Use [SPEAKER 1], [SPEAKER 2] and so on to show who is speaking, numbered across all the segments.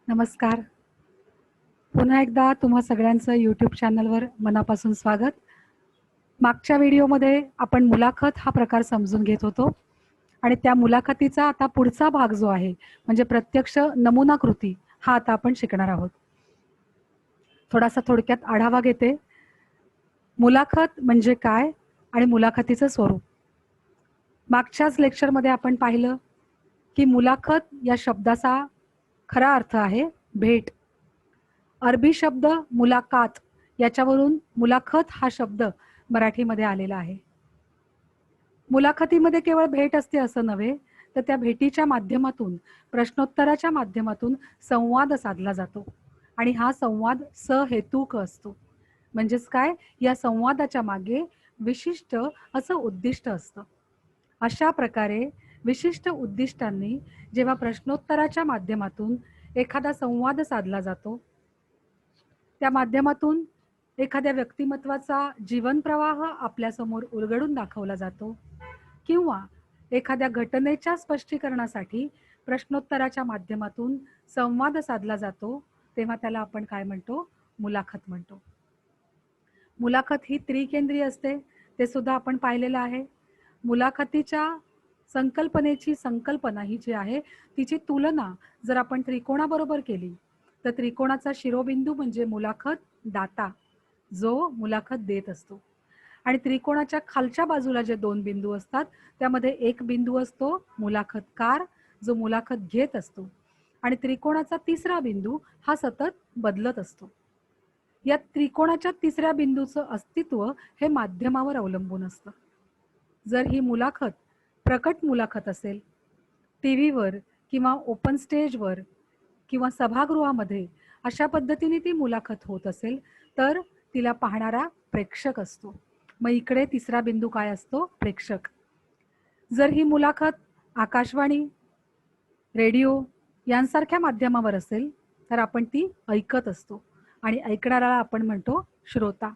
[SPEAKER 1] नमस्कार. पुन्हा एकदा तुम्हा सगळ्यांचं YouTube चॅनलवर मनापासून स्वागत. मागच्या व्हिडिओमध्ये आपण मुलाखत हा प्रकार समजून घेत होतो आणि त्या मुलाखतीचा आता पुढचा भाग जो आहे, म्हणजे प्रत्यक्ष नमुना कृती, हा आता आपण शिकणार आहोत. थोडासा थोडक्यात आढावा घेते. मुलाखत म्हणजे काय आणि मुलाखतीचं स्वरूप. मागच्याच लेक्चरमध्ये आपण पाहिलं की मुलाखत या शब्दाचा खरा अर्थ आहे भेट. अरबी शब्द मुलाकात याच्यावरून मुलाखत हा शब्द मराठीमध्ये आलेला आहे. मुलाखतीमध्ये केवळ भेट असते असं नव्हे, तर त्या भेटीच्या माध्यमातून, प्रश्नोत्तराच्या माध्यमातून संवाद साधला जातो आणि हा संवाद सहेतुक असतो. म्हणजेच काय, या संवादाच्या मागे विशिष्ट असं उद्दिष्ट असतं. अशा प्रकारे विशिष्ट उद्दिष्टांनी जेव्हा प्रश्नोत्तराच्या माध्यमातून एखादा संवाद साधला जातो, त्या माध्यमातून एखाद्या व्यक्तिमत्वाचा जीवनप्रवाह आपल्यासमोर उलगडून दाखवला जातो किंवा एखाद्या घटनेच्या स्पष्टीकरणासाठी प्रश्नोत्तराच्या माध्यमातून संवाद साधला जातो, तेव्हा त्याला आपण काय म्हणतो? मुलाखत म्हणतो. मुलाखत ही त्रिकेंद्री असते, ते सुद्धा आपण पाहिलेलं आहे. मुलाखतीच्या संकल्पनेची संकल्पना ही जी आहे, तिची तुलना जर आपण त्रिकोणाबरोबर केली, तर त्रिकोणाचा शिरोबिंदू म्हणजे मुलाखत दाता, जो मुलाखत देत असतो. आणि त्रिकोणाच्या खालच्या बाजूला जे दोन बिंदू असतात, त्यामध्ये एक बिंदू असतो मुलाखतकार, जो मुलाखत घेत असतो. आणि त्रिकोणाचा तिसरा बिंदू हा सतत बदलत असतो. या त्रिकोणाच्या तिसऱ्या बिंदूचं अस्तित्व हे माध्यमावर अवलंबून असतं. जर ही मुलाखत प्रकट मुलाखत असेल, टीव्हीवर किंवा ओपन स्टेजवर किंवा सभागृहामध्ये अशा पद्धतीने ती मुलाखत होत असेल, तर तिला पाहणारा प्रेक्षक असतो. मग इकडे तिसरा बिंदू काय असतो? प्रेक्षक. जर ही मुलाखत आकाशवाणी, रेडिओ यांसारख्या माध्यमावर असेल, तर आपण ती ऐकत असतो आणि ऐकणाऱ्याला आपण म्हणतो श्रोता.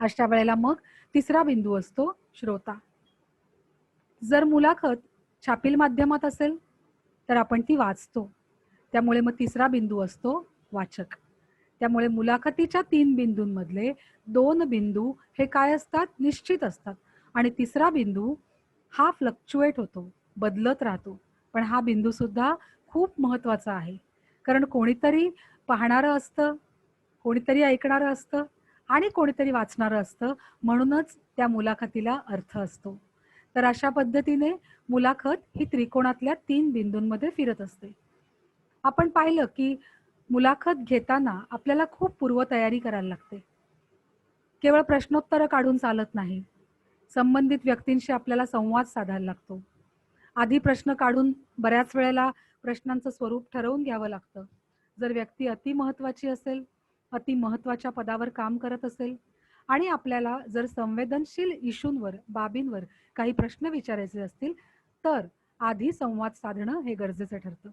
[SPEAKER 1] अशा वेळेला मग तिसरा बिंदू असतो श्रोता. जर मुलाखत छापील माध्यमात असेल, तर आपण ती वाचतो. त्यामुळे मग तिसरा बिंदू असतो वाचक. त्यामुळे मुलाखतीच्या 3 बिंदूंमधले 2 बिंदू हे काय असतात? निश्चित असतात. आणि तिसरा बिंदू हा फ्लक्च्युएट होतो, बदलत राहतो. पण हा बिंदू सुद्धा खूप महत्त्वाचा आहे. कारण कोणीतरी पाहणारं असतं, कोणीतरी ऐकणारं असतं आणि कोणीतरी वाचणारं असतं, म्हणूनच त्या मुलाखतीला अर्थ असतो. तर अशा पद्धतीने मुलाखत ही त्रिकोणातल्या 3 बिंदूंमध्ये फिरत असते. आपण पाहिलं की मुलाखत घेताना आपल्याला खूप पूर्वतयारी करायला लागते. केवळ प्रश्नोत्तरं काढून चालत नाही. संबंधित व्यक्तींशी आपल्याला संवाद साधायला लागतो. आधी प्रश्न काढून बऱ्याच वेळेला प्रश्नांचं स्वरूप ठरवून घ्यावं लागतं. जर व्यक्ती अति महत्त्वाची असेल, अति महत्त्वाच्या पदावर काम करत असेल आणि आपल्याला जर संवेदनशील इश्यूंवर, बाबींवर काही प्रश्न विचारायचे असतील, तर आधी संवाद साधणं हे गरजेचं ठरतं.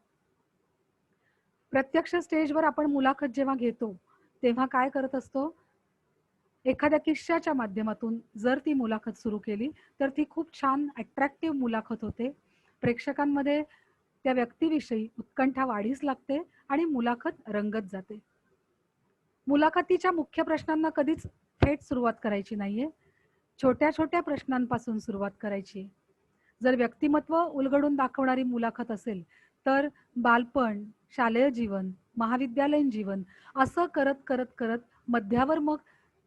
[SPEAKER 1] प्रत्यक्ष स्टेजवर आपण मुलाखत जेव्हा घेतो, तेव्हा काय करत असतो? एखाद्या किस्स्याच्या माध्यमातून जर ती मुलाखत सुरू केली, तर ती खूप छान अट्रॅक्टिव्ह मुलाखत होते. प्रेक्षकांमध्ये त्या व्यक्तीविषयी उत्कंठा वाढीस लागते आणि मुलाखत रंगत जाते. मुलाखतीच्या मुख्य प्रश्नांना कधीच थेट सुरुवात करायची नाहीये. छोट्या-छोट्या प्रश्नांपासून सुरुवात करायची. जर व्यक्तिमत्व उलगडून दाखवणारी मुलाखत असेल, तर बालपण, शालेय जीवन, महाविद्यालयीन जीवन असं करत मध्यावर मग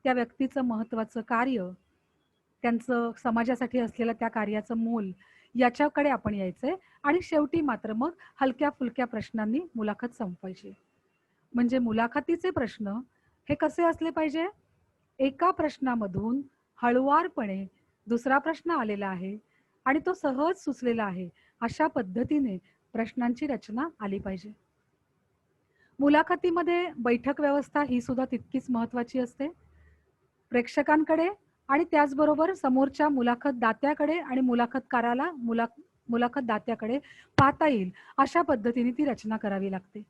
[SPEAKER 1] त्या व्यक्तीचं महत्त्वाचं कार्य, त्यांचं समाजासाठी असलेलं त्या कार्याचं मोल याच्याकडे आपण यायचंय आणि शेवटी मात्र मग हलक्या-फुलक्या प्रश्नांनी मुलाखत संपवायची. म्हणजे मुलाखतीचे प्रश्न हे कसे असले पाहिजे? एका प्रश्नामधून हळुवारपणे दुसरा प्रश्न आलेला आहे आणि तो सहज सुचलेला आहे, अशा पद्धतीने प्रश्नांची रचना आली पाहिजे. मुलाखतीमध्ये बैठक व्यवस्था ही सुद्धा तितकीच महत्त्वाची असते. प्रेक्षकांकडे आणि त्याचबरोबर समोरच्या मुलाखतदात्याकडे आणि मुलाखतकाराला मुलाखतदात्याकडे पाहता येईल अशा पद्धतीने ती रचना करावी लागते.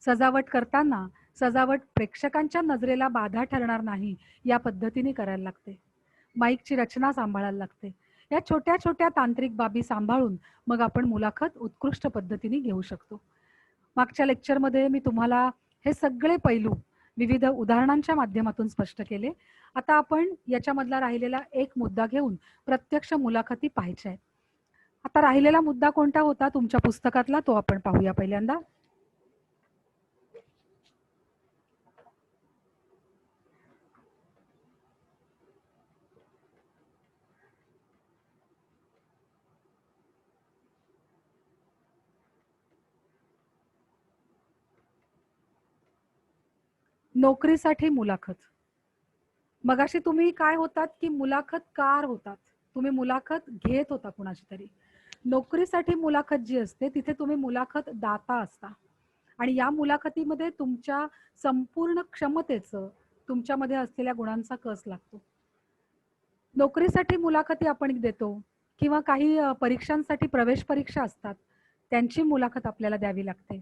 [SPEAKER 1] सजावट करताना सजावट प्रेक्षकांच्या नजरेला बाधा ठरणार नाही या पद्धतीने करायला लागते. माईकची रचना सांभाळायला लागते. या छोट्या-छोट्या तांत्रिक बाबी सांभाळून मग आपण मुलाखत उत्कृष्ट पद्धतीने घेऊ शकतो. मागच्या लेक्चरमध्ये मी तुम्हाला हे सगळे पैलू विविध उदाहरणांच्या माध्यमातून स्पष्ट केले. आता आपण याच्यामधला राहिलेला एक मुद्दा घेऊन प्रत्यक्ष मुलाखती पाहायच्या आहेत. आता राहिलेला मुद्दा कोणता होता तुमच्या पुस्तकातला, तो आपण पाहूया पहिल्यांदा. नोकरीसाठी मुलाखत. मगाशी तुम्ही काय होतात की मुलाखतकार होतात, तुम्ही मुलाखत घेत होता कुणाची तरी. नोकरीसाठी मुलाखत जी असते तिथे तुम्ही मुलाखत दाता असता आणि या मुलाखतीमध्ये तुमच्या संपूर्ण क्षमतेचं, तुमच्यामध्ये असलेल्या गुणांचा कस लागतो. नोकरीसाठी मुलाखती आपण देतो किंवा काही परीक्षांसाठी प्रवेश परीक्षा असतात, त्यांची मुलाखत आपल्याला द्यावी लागते.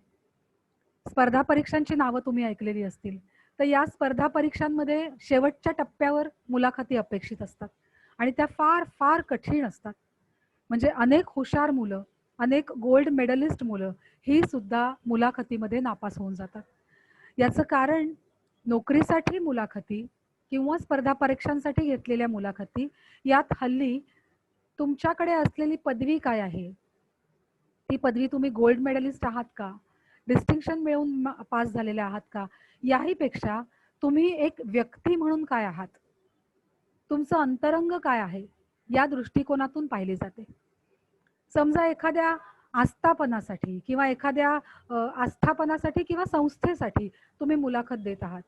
[SPEAKER 1] स्पर्धा परीक्षांची नावं तुम्ही ऐकलेली असतील. तर या स्पर्धा परीक्षांमध्ये शेवटच्या टप्प्यावर मुलाखती अपेक्षित असतात आणि त्या फार फार कठीण असतात. म्हणजे अनेक हुशार मुलं, अनेक गोल्ड मेडलिस्ट मुलं ही सुद्धा मुलाखतीमध्ये नापास होऊन जातात. याचं कारण नोकरीसाठी मुलाखती किंवा स्पर्धा परीक्षांसाठी घेतलेल्या मुलाखती यात हल्ली तुमच्याकडे असलेली पदवी काय आहे, ती पदवी तुम्ही गोल्ड मेडलिस्ट आहात का, डिस्टिंक्शन मिळवून पास झालेले आहात का, याही पेक्षा तुम्ही एक व्यक्ती म्हणून काय आहात, तुमचं अंतरंग काय आहे, या दृष्टिकोनातून पाहिली जाते. समजा एखाद्या आस्थापनासाठी किंवा एखाद्या आस्थापनासाठी किंवा संस्थेसाठी तुम्ही मुलाखत देत आहात,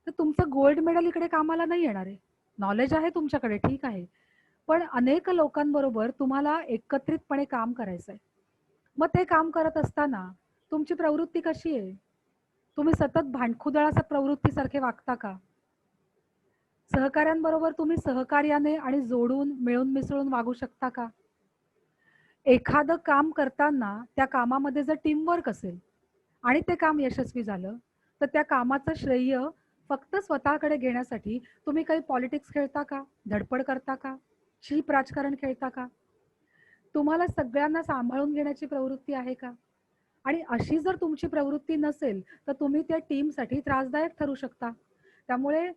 [SPEAKER 1] तर तुमचं गोल्ड मेडल इकडे कामाला नाही येणार आहे. नॉलेज आहे तुमच्याकडे, ठीक आहे, पण अनेक लोकांबरोबर तुम्हाला एकत्रितपणे काम करायचं आहे. मग ते काम करत असताना तुमची प्रवृत्ती कशी आहे, तुम्ही सतत भांडखुदळाचा प्रवृत्तीसारखे वागता का, सहकाऱ्यांबरोबर तुम्ही सहकार्याने आणि जोडून मिळून मिसळून वागू शकता का, एखादं काम करताना त्या कामामध्ये जर टीमवर्क असेल आणि ते काम यशस्वी झालं तर त्या कामाचं श्रेय फक्त स्वतःकडे घेण्यासाठी तुम्ही काही पॉलिटिक्स खेळता का, धडपड करता का, चीप राजकारण खेळता का, तुम्हाला सगळ्यांना सांभाळून घेण्याची प्रवृत्ती आहे का. आणि अशी जर तुमची प्रवृत्ती नसेल तर तुम्ही त्या टीमसाठी त्रासदायक ठरू शकता. त्यामुळे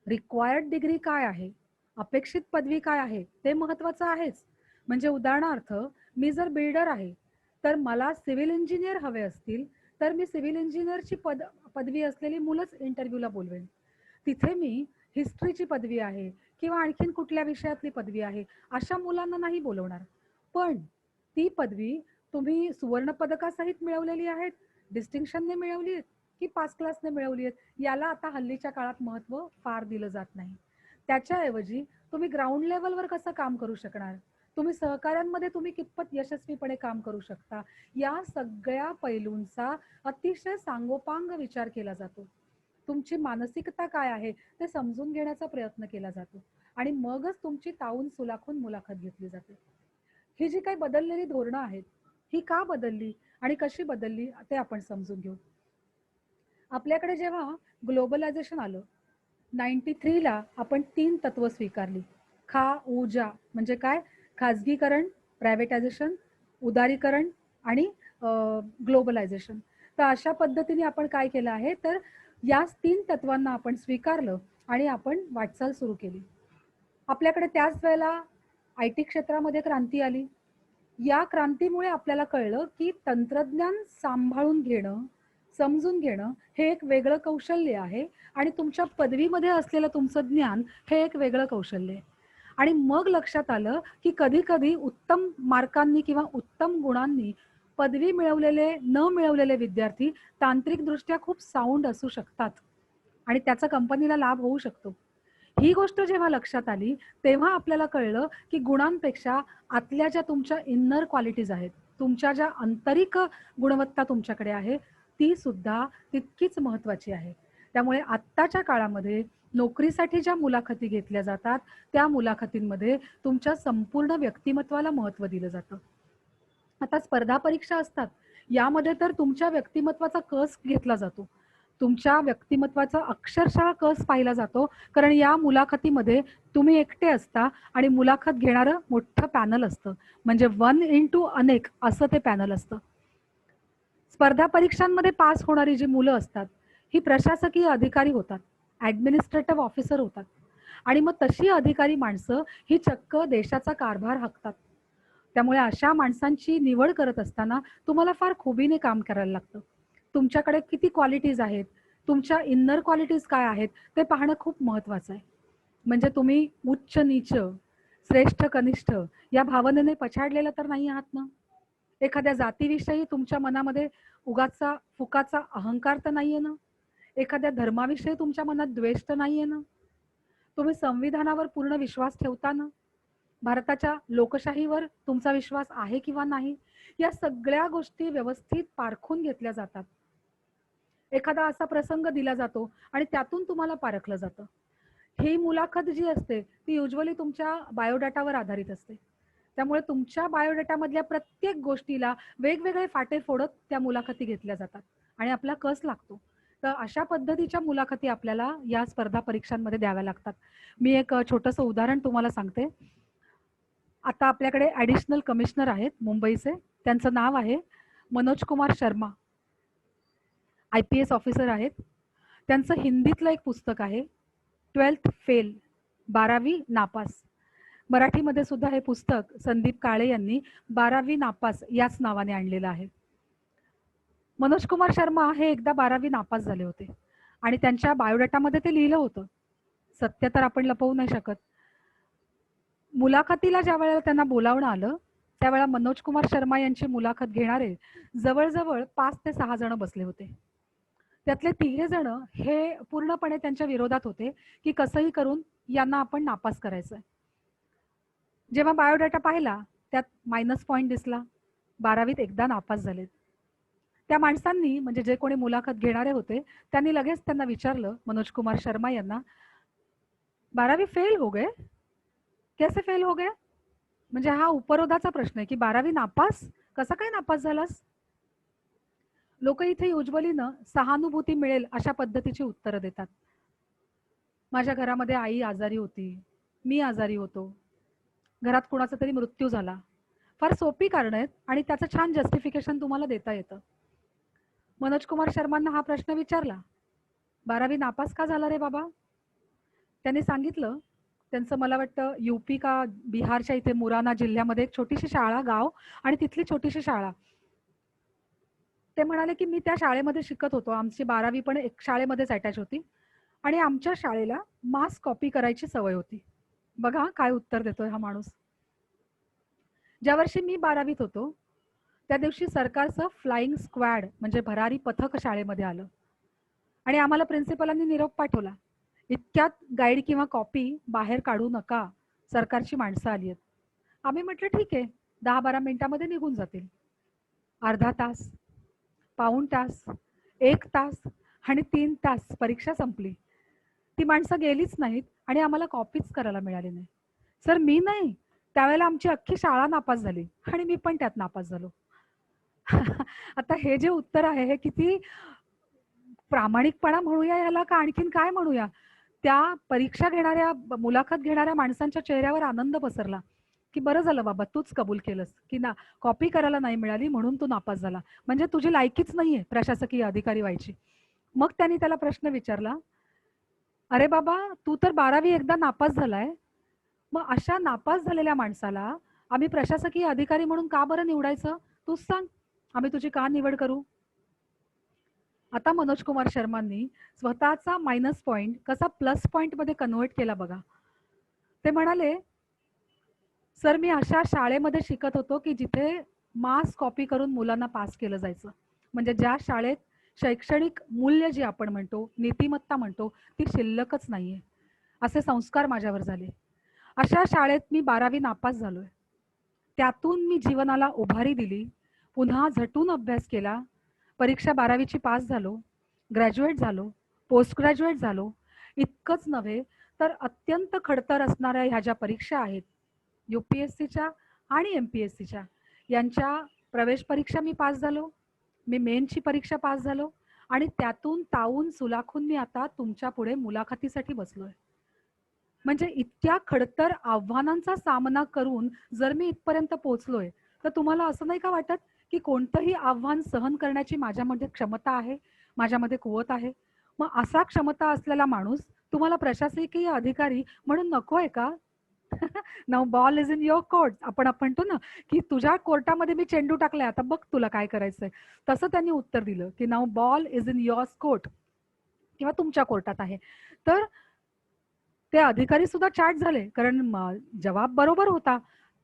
[SPEAKER 1] रिक्वायर्ड डिग्री काय आहे, अपेक्षित पदवी काय आहे, ते महत्त्वाचं आहेच. म्हणजे उदाहरणार्थ मी जर बिल्डर आहे तर मला सिव्हिल इंजिनियर हवे असतील तर मी सिव्हिल इंजिनियरची पदवी असलेली मुलंच इंटरव्ह्यूला बोलवेन. तिथे मी हिस्ट्रीची पदवी आहे किंवा आणखीन कुठल्या विषयातली पदवी आहे अशा मुलांना नाही बोलवणार. पण ती पदवी तुम्ही सुवर्ण पदकासहित मिळवलेली आहेत, डिस्टिंक्शनने मिळवली आहेत की पास क्लासने मिळवली आहेत, याला आता हल्लीच्या काळात महत्त्व फार दिलं जात नाही. त्याच्याऐवजी तुम्ही ग्राउंड लेवलवर कसं काम करू शकणार, तुम्ही सहकाऱ्यांमध्ये तुम्ही कितपत यशस्वीपणे काम करू शकता, या सगळ्या पैलूंचा अतिशय सांगोपांग विचार केला जातो. तुमची मानसिकता काय आहे ते समजून घेण्याचा प्रयत्न केला जातो आणि मगच तुमची तावून सुलाखून मुलाखत घेतली जाते. ही जी काही बदललेली धोरणं आहेत, ही का बदलली आणि कशी बदलली ते आपण समजून घेऊ. आपल्याकडे जेव्हा ग्लोबलायझेशन आलं 93ला, आपण 3 तत्व स्वीकारली. खा ऊजा म्हणजे काय, खाजगीकरण, प्रायव्हेटायझेशन, उदारीकरण आणि ग्लोबलायझेशन. तर अशा पद्धतीने आपण काय केलं आहे तर या 3 तत्वांना आपण स्वीकारलं आणि आपण वाटचाल सुरू केली. आपल्याकडे त्याच वेळेला IT क्षेत्रामध्ये क्रांती आली. या क्रांतीमुळे आपल्याला कळलं की तंत्रज्ञान सांभाळून घेणं, समजून घेणं हे एक वेगळं कौशल्य आहे आणि तुमच्या पदवीमध्ये असलेलं तुमचं ज्ञान हे एक वेगळं कौशल्य आहे. आणि मग लक्षात आलं की कधी कधी उत्तम मार्कांनी किंवा उत्तम गुणांनी पदवी न मिळवलेले विद्यार्थी तांत्रिकदृष्ट्या खूप साऊंड असू शकतात आणि त्याचा कंपनीला लाभ होऊ शकतो. ही गोष्ट जेव्हा लक्षात आली तेव्हा आपल्याला कळलं की गुणांपेक्षा आतल्या ज्या तुमच्या इन्नर क्वालिटीज आहेत, तुमच्या ज्या आंतरिक गुणवत्ता तुमच्याकडे आहे, ती सुद्धा तितकीच महत्त्वाची आहे. त्यामुळे आत्ताच्या काळामध्ये नोकरीसाठी ज्या मुलाखती घेतल्या जातात त्या मुलाखतींमध्ये तुमच्या संपूर्ण व्यक्तिमत्वाला महत्त्व दिलं जातं. आता स्पर्धा परीक्षा असतात, यामध्ये तर तुमच्या व्यक्तिमत्वाचा कस घेतला जातो, तुमच्या व्यक्तिमत्वाचा अक्षरशः कस पाहिला जातो. कारण या मुलाखतीमध्ये तुम्ही एकटे असता आणि मुलाखत घेणारं मोठं पॅनल असतं, म्हणजे 1 into अनेक असं ते पॅनल असतं. स्पर्धा परीक्षांमध्ये पास होणारी जी मुलं असतात ही प्रशासकीय अधिकारी होतात, ॲडमिनिस्ट्रेटिव्ह ऑफिसर होतात आणि मग तशी अधिकारी माणसं ही चक्क देशाचा कारभार हाकतात. त्यामुळे अशा माणसांची निवड करत असताना तुम्हाला फार खुबीने काम करायला लागतं. तुमच्याकडे किती क्वालिटीज आहेत, तुमच्या इन्नर क्वालिटीज काय आहेत ते पाहणं खूप महत्वाचं आहे. म्हणजे तुम्ही उच्च नीच, श्रेष्ठ कनिष्ठ या भावनेने पछाडलेलं तर नाही आहात ना? एखाद्या जातीविषयी तुमच्या मनामध्ये उगाचा फुकाचा अहंकार तर नाहीये ना? एखाद्या धर्माविषयी तुमच्या मनात द्वेष तर नाहीये ना? तुम्ही संविधानावर पूर्ण विश्वास ठेवता ना? भारताच्या लोकशाहीवर तुमचा विश्वास आहे किंवा नाही? या सगळ्या गोष्टी व्यवस्थित पारखून घेतल्या जातात. एखादा असा प्रसंग दिला जातो आणि त्यातून तुम्हाला पारखलं जातं. ही मुलाखत जी असते ती युजुअली तुमच्या बायोडाटावर आधारित असते. त्यामुळे तुमच्या बायोडाटामधल्या प्रत्येक गोष्टीला वेगवेगळे फाटे फोडत त्या मुलाखती घेतल्या जातात आणि आपला कस लागतो. तर अशा पद्धतीच्या मुलाखती आपल्याला या स्पर्धा परीक्षांमध्ये द्याव्या लागतात. मी एक छोटंसं उदाहरण तुम्हाला सांगते. आता आपल्याकडे ॲडिशनल कमिशनर आहेत मुंबईचे. त्यांचं नाव आहे मनोज कुमार शर्मा. IPS ऑफिसर आहेत. त्यांचं हिंदीतलं एक पुस्तक आहे 12th फेल, 12वी नापास. मराठीमध्ये सुद्धा हे पुस्तक संदीप काळे यांनी 12वी नापास याच नावाने आणलेलं आहे. मनोज कुमार शर्मा हे एकदा 12वी नापास झाले होते आणि त्यांच्या बायोडाटामध्ये ते लिहिलं होतं. सत्य तर आपण लपवू नाही शकत. मुलाखतीला ज्या वेळेला त्यांना बोलावणं आलं त्यावेळेला मनोज कुमार शर्मा यांची मुलाखत घेणारे जवळजवळ 5 ते 6 जण बसले होते. त्यातले 3 जण हे पूर्णपणे त्यांच्या विरोधात होते की कसंही करून यांना आपण नापास करायचंय. जेव्हा बायोडाटा पाहिला त्यात मायनस पॉइंट दिसला. 12वीत एकदा नापास झालेत. त्या माणसांनी म्हणजे जे कोणी मुलाखत घेणारे होते त्यांनी लगेच त्यांना विचारलं मनोज कुमार शर्मा यांना, 12वी फेल हो गए? कैसे फेल हो गए? म्हणजे हा उपरोधाचा प्रश्न आहे की 12वी नापास, कसं काय नापास झालास? लोक इथे युजुअली ना सहानुभूती मिळेल अशा पद्धतीची उत्तरं देतात. माझ्या घरामध्ये आई आजारी होती, मी आजारी होतो, घरात कुणाचा तरी मृत्यू झाला. फार सोपी कारण आहेत आणि त्याचं छान जस्टिफिकेशन तुम्हाला देता येतं. मनोज कुमार शर्मांना हा प्रश्न विचारला, 12वी नापास का झाला रे बाबा? त्यांनी सांगितलं, त्यांचं मला वाटतं UP का बिहारच्या इथे मुराना जिल्ह्यामध्ये एक छोटीशी शाळा, गाव आणि तिथली छोटीशी शाळा. ते म्हणाले की मी त्या शाळेमध्ये शिकत होतो. आमची 12वी पण एक शाळेमध्येच अटॅच होती आणि आमच्या शाळेला मास कॉपी करायची सवय होती. बघा काय उत्तर देतोय हा माणूस. ज्या वर्षी मी 12वीत होतो त्या दिवशी सरकारचं फ्लाइंग स्क्वॅड म्हणजे भरारी पथक शाळेमध्ये आलं आणि आम्हाला प्रिन्सिपलांनी निरोप पाठवला, इतक्यात गाईड किंवा कॉपी बाहेर काढू नका, सरकारची माणसं आली आहेत. आम्ही म्हटलं ठीक आहे, 10-12 मिनिटामध्ये निघून जातील. अर्धा तास, पाऊण तास, 1 तास आणि 3 तास परीक्षा संपली. ती माणसं गेलीच नाहीत आणि आम्हाला कॉपीच करायला मिळाली नाही. सर मी नाही, त्यावेळेला आमची अख्खी शाळा नापास झाली आणि मी पण त्यात नापास झालो. आता हे जे उत्तर आहे हे किती प्रामाणिकपणा म्हणूया ह्याला का आणखीन काय म्हणूया? त्या परीक्षा घेणाऱ्या मुलाखत घेणाऱ्या माणसांच्या चेहऱ्यावर आनंद पसरला की बरं झालं बाबा तूच कबूल केलंस की ना कॉपी करायला नाही मिळाली म्हणून तू नापास झाला, म्हणजे तुझी लायकीच नाहीये प्रशासकीय अधिकारी व्हायची. मग त्यांनी त्याला प्रश्न विचारला, अरे बाबा तू तर 12वी एकदा नापास झालाय, मग अशा नापास झालेल्या माणसाला आम्ही प्रशासकीय अधिकारी म्हणून का बरं निवडायचं? तूच सांग, आम्ही तुझी का निवड करू? आता मनोज कुमार शर्मांनी स्वतःचा मायनस पॉइंट कसा प्लस पॉइंट मध्ये कन्वर्ट केला बघा. ते म्हणाले, सर मी अशा शाळेमध्ये शिकत होतो की जिथे मास कॉपी करून मुलांना पास केलं जायचं. म्हणजे ज्या शाळेत शैक्षणिक मूल्य जी आपण म्हणतो, नीतिमत्ता म्हणतो, ती शिल्लकच नाहीये. असे संस्कार माझ्यावर झाले. अशा शाळेत मी 12वी नापास झालोय. त्यातून मी जीवनाला उभारी दिली, पुन्हा झटून अभ्यास केला, परीक्षा 12वीची पास झालो, ग्रॅज्युएट झालो, पोस्ट ग्रॅज्युएट झालो. इतकंच नव्हे तर अत्यंत खडतर असणाऱ्या ह्या ज्या परीक्षा आहेत UPSCच्या आणि MPSCच्या, यांच्या प्रवेश परीक्षा मी पास झालो, मी मेनची परीक्षा पास झालो आणि त्यातून तावून सुलाखून मी आता तुमच्या पुढे मुलाखतीसाठी बसलोय. म्हणजे इतक्या खडतर आव्हानांचा सामना करून जर मी इथपर्यंत पोहोचलोय तर तुम्हाला असं नाही का वाटत की कोणतंही आव्हान सहन करण्याची माझ्यामध्ये क्षमता आहे, माझ्यामध्ये कुवत आहे? मग असा क्षमता असलेला माणूस तुम्हाला प्रशासकीय अधिकारी म्हणून नको आहे का? Now ball is in your court. आपण म्हणतो ना, की तुझ्या कोर्टामध्ये मी चेंडू टाकलाय, आता बघ तुला काय करायचंय. तसं त्यांनी उत्तर दिलं, की now ball is in your court किंवा तुमच्या कोर्टात आहे. तर ते अधिकारी सुद्धा चॅट झाले, कारण जवाब बरोबर होता,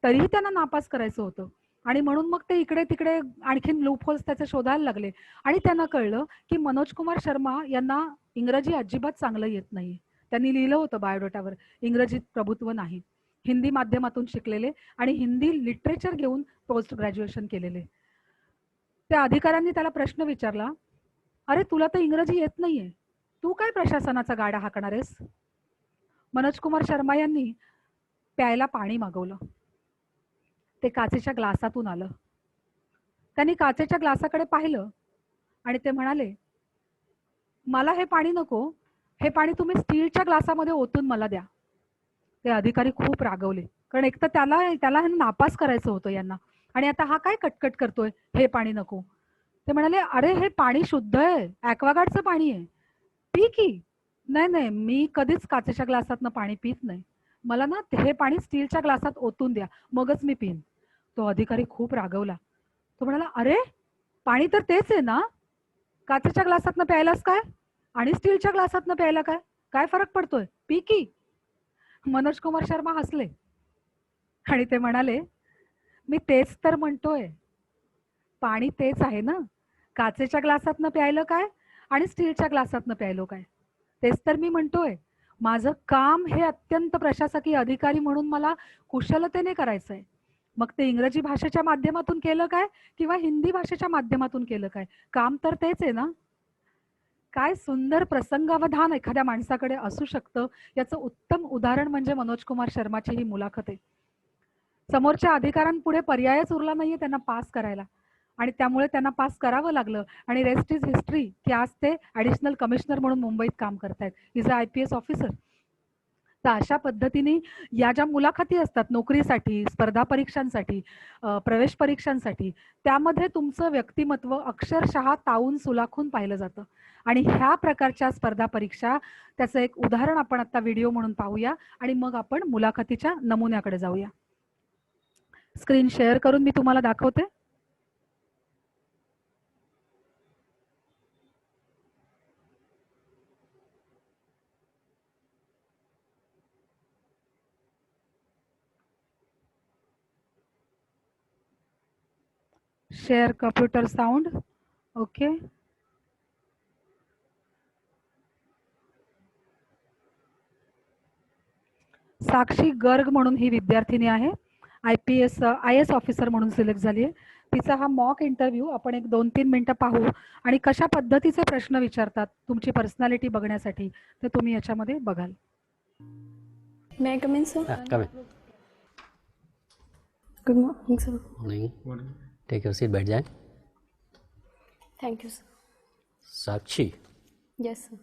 [SPEAKER 1] तरीही त्यांना नापास करायचं होतं. आणि म्हणून मग ते इकडे-तिकडे आणखीन लूपहोल्स त्याचे शोधायला लागले आणि त्यांना कळलं, की मनोज कुमार शर्मा यांना इंग्रजी अजिबात चांगलं येत नाहीये. त्यांनी लिहिलं होतं बायोडाटावर, इंग्रजीत प्रभुत्व नाही. हिंदी माध्यमातून शिकलेले आणि हिंदी लिटरेचर घेऊन पोस्ट ग्रॅज्युएशन केलेले. त्या अधिकाऱ्यांनी त्याला प्रश्न विचारला, "अरे तुला तर इंग्रजी येत नाहीये. तू काय प्रशासनाचा गाडा हाकणार आहेस?" मनोज कुमार शर्मा यांनी प्यायला पाणी मागवलं. ते काचेच्या ग्लासातून आलं. त्यांनी काचेच्या ग्लासाकडे पाहिलं आणि ते म्हणाले, "मला हे पाणी नको. हे पाणी तुम्ही स्टीलच्या ग्लासामध्ये ओतून मला द्या." ते अधिकारी खूप रागवले, कारण एक तर त्याला त्याला नापास करायचं होतं यांना, आणि आता हा काय कटकट करतोय, हे पाणी नको. ते म्हणाले, "अरे हे पाणी शुद्ध आहे, ॲक्वागार्डचं पाणी आहे, पी की." "नाही नाही, मी कधीच काचेच्या ग्लासातनं पाणी पित नाही. मला ना हे पाणी स्टीलच्या ग्लासात ओतून द्या, मगच मी पिईन." तो अधिकारी खूप रागवला. तो म्हणाला, "अरे पाणी तर तेच आहे ना, काचेच्या ग्लासातनं प्यायलास काय आणि स्टीलच्या ग्लासातनं प्यायला काय, काय फरक पडतोय, पी की." मनोज कुमार शर्मा हसले आणि ते म्हणाले, "मी तेच तर म्हणतोय, पाणी तेच आहे ना, काचेच्या ग्लासातनं प्यायलं काय आणि स्टीलच्या ग्लासातनं प्यायलो काय, तेच तर मी म्हणतोय. माझं काम हे अत्यंत प्रशासकीय अधिकारी म्हणून मला कुशलतेने करायचंय. मग ते इंग्रजी भाषेच्या माध्यमातून केलं काय किंवा हिंदी भाषेच्या माध्यमातून केलं काय, काम तर तेच आहे ना." काय सुंदर प्रसंगावधान एखाद्या माणसाकडे असू शकतं, याचं उत्तम उदाहरण म्हणजे मनोज कुमार शर्माची ही मुलाखत आहे. समोरच्या अधिकाऱ्यांपुढे पर्यायच उरला नाहीये त्यांना पास करायला, आणि त्यामुळे त्यांना पास करावं लागलं. आणि रेस्ट इज हिस्ट्री, की आज ते ॲडिशनल कमिशनर म्हणून मुंबईत काम करतायत. Is a IPS officer. तर अशा पद्धतीने या ज्या मुलाखती असतात नोकरीसाठी, स्पर्धा परीक्षांसाठी, प्रवेश परीक्षांसाठी, त्यामध्ये तुमचं व्यक्तिमत्व अक्षरशः तावून सुलाखून पाहिलं जातं. आणि ह्या प्रकारच्या स्पर्धा परीक्षा, त्याचं एक उदाहरण आपण आता व्हिडिओ म्हणून पाहूया आणि मग आपण मुलाखतीच्या नमुन्याकडे जाऊया. स्क्रीन शेअर करून मी तुम्हाला दाखवते. Share computer sound. ओके. साक्षी गर्ग म्हणून ही विद्यार्थिनी आहे, IS ऑफिसर म्हणून सिलेक्ट झाली आहे. तिचा हा मॉक इंटरव्ह्यू आपण एक 2-3 मिनिटं पाहू आणि कशा पद्धतीचे प्रश्न विचारतात तुमची पर्सनॅलिटी बघण्यासाठी, ते तुम्ही याच्यामध्ये बघाल.
[SPEAKER 2] May I come in, sir?
[SPEAKER 3] Come in.
[SPEAKER 2] Good morning, sir.
[SPEAKER 3] Morning. Take your seat, बैठ जाए.
[SPEAKER 2] Thank you, sir.
[SPEAKER 3] Sakshi,
[SPEAKER 2] Yes, sir.